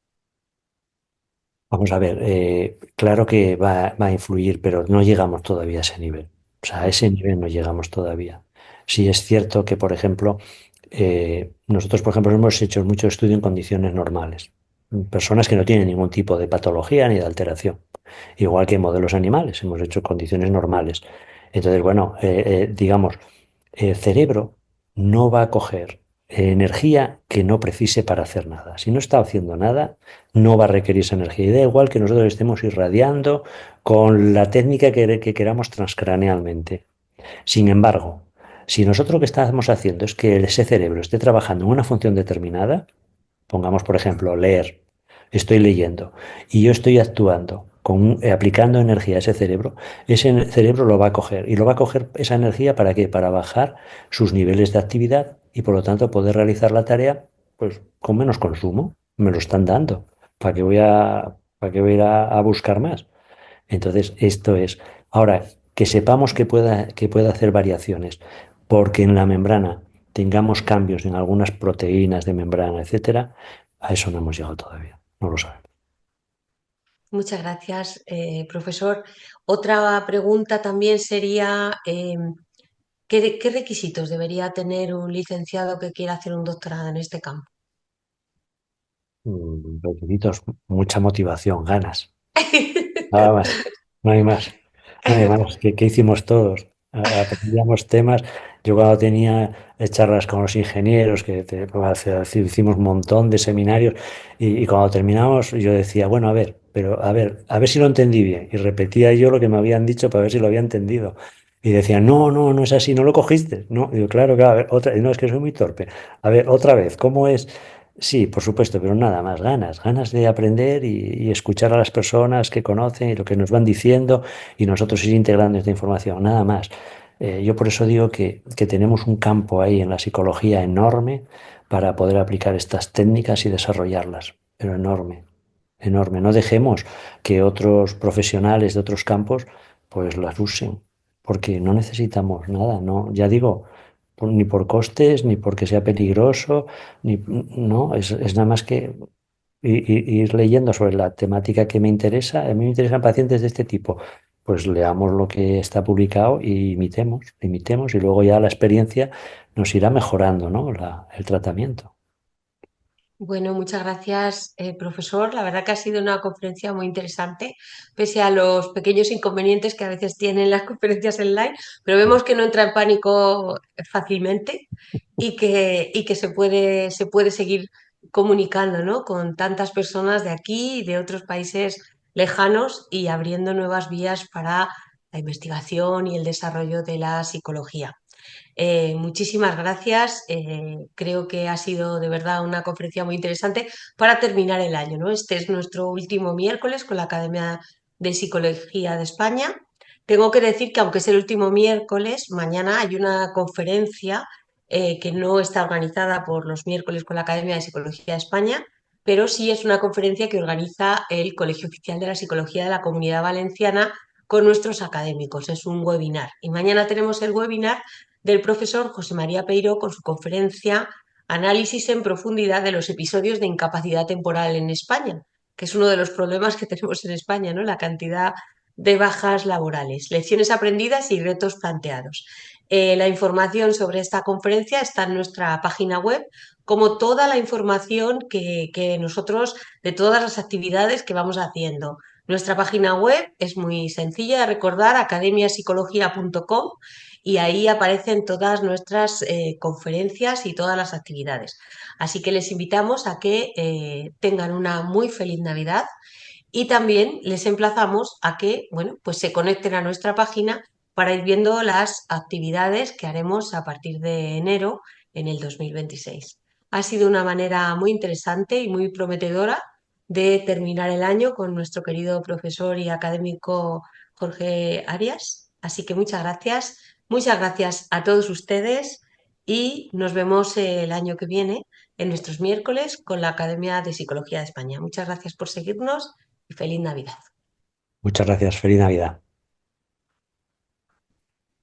Vamos a ver, claro que va a influir, pero no llegamos todavía a ese nivel. O sea, a ese nivel no llegamos todavía. Sí es cierto que, por ejemplo, nosotros, por ejemplo, hemos hecho mucho estudio en condiciones normales. Personas que no tienen ningún tipo de patología ni de alteración. Igual que en modelos animales, hemos hecho condiciones normales. Entonces, bueno, digamos, el cerebro no va a coger energía que no precise para hacer nada. Si no está haciendo nada, no va a requerir esa energía. Y da igual que nosotros estemos irradiando con la técnica que queramos transcranealmente. Sin embargo, si nosotros lo que estamos haciendo es que ese cerebro esté trabajando en una función determinada, pongamos por ejemplo leer, estoy leyendo y yo estoy actuando, aplicando energía a ese cerebro lo va a coger y lo va a coger esa energía ¿para qué? Para bajar sus niveles de actividad y por lo tanto poder realizar la tarea pues con menos consumo. Me lo están dando. ¿Para qué voy a ir a buscar más? Entonces, esto es. Ahora, que sepamos que pueda hacer variaciones, porque en la membrana tengamos cambios en algunas proteínas de membrana, etcétera, a eso no hemos llegado todavía. No lo sabemos. Muchas gracias, profesor. Otra pregunta también sería, ¿qué requisitos debería tener un licenciado que quiera hacer un doctorado en este campo? Requisitos, mucha motivación, ganas. Nada más, no hay más, no hay más. ¿Qué hicimos todos? Aprendíamos temas. Yo cuando tenía charlas con los ingenieros, hicimos un montón de seminarios y cuando terminamos yo decía, bueno, a ver, pero a ver si lo entendí bien. Y repetía yo lo que me habían dicho para ver si lo había entendido. Y decían, no, no, no es así, no lo cogiste. No, y yo, claro, claro, a ver, no, es que soy muy torpe. A ver, otra vez, ¿cómo es? Sí, por supuesto, pero nada más, ganas de aprender y escuchar a las personas que conocen y lo que nos van diciendo y nosotros ir integrando esta información, nada más. Yo por eso digo que tenemos un campo ahí en la psicología enorme para poder aplicar estas técnicas y desarrollarlas, pero enorme, enorme. No dejemos que otros profesionales de otros campos pues las usen, porque no necesitamos nada, no, ya digo, ni por costes, ni porque sea peligroso no, es nada más que ir leyendo sobre la temática que me interesa. A mí me interesan pacientes de este tipo. Pues leamos lo que está publicado y imitemos y luego ya la experiencia nos irá mejorando, ¿no? El tratamiento. Bueno, muchas gracias, profesor. La verdad que ha sido una conferencia muy interesante, pese a los pequeños inconvenientes que a veces tienen las conferencias online, pero vemos que no entra en pánico fácilmente y que se puede seguir comunicando, ¿no? Con tantas personas de aquí y de otros países lejanos y abriendo nuevas vías para la investigación y el desarrollo de la psicología. Muchísimas gracias. Creo que ha sido de verdad una conferencia muy interesante para terminar el año, ¿no? Este es nuestro último miércoles con la Academia de Psicología de España. Tengo que decir que aunque es el último miércoles, mañana hay una conferencia que no está organizada por los miércoles con la Academia de Psicología de España, pero sí es una conferencia que organiza el Colegio Oficial de la Psicología de la Comunidad Valenciana con nuestros académicos. Es un webinar. Y mañana tenemos el webinar del profesor José María Peiró con su conferencia Análisis en profundidad de los episodios de incapacidad temporal en España, que es uno de los problemas que tenemos en España, ¿no? La cantidad de bajas laborales, lecciones aprendidas y retos planteados. La información sobre esta conferencia está en nuestra página web, como toda la información que nosotros, de todas las actividades que vamos haciendo. Nuestra página web es muy sencilla de recordar, academiapsicología.com, y ahí aparecen todas nuestras conferencias y todas las actividades. Así que les invitamos a que tengan una muy feliz Navidad y también les emplazamos a que, bueno, pues se conecten a nuestra página para ir viendo las actividades que haremos a partir de enero en el 2026. Ha sido una manera muy interesante y muy prometedora de terminar el año con nuestro querido profesor y académico Jorge Arias. Así que muchas gracias a todos ustedes y nos vemos el año que viene en nuestros miércoles con la Academia de Psicología de España. Muchas gracias por seguirnos y feliz Navidad. Muchas gracias. Feliz Navidad.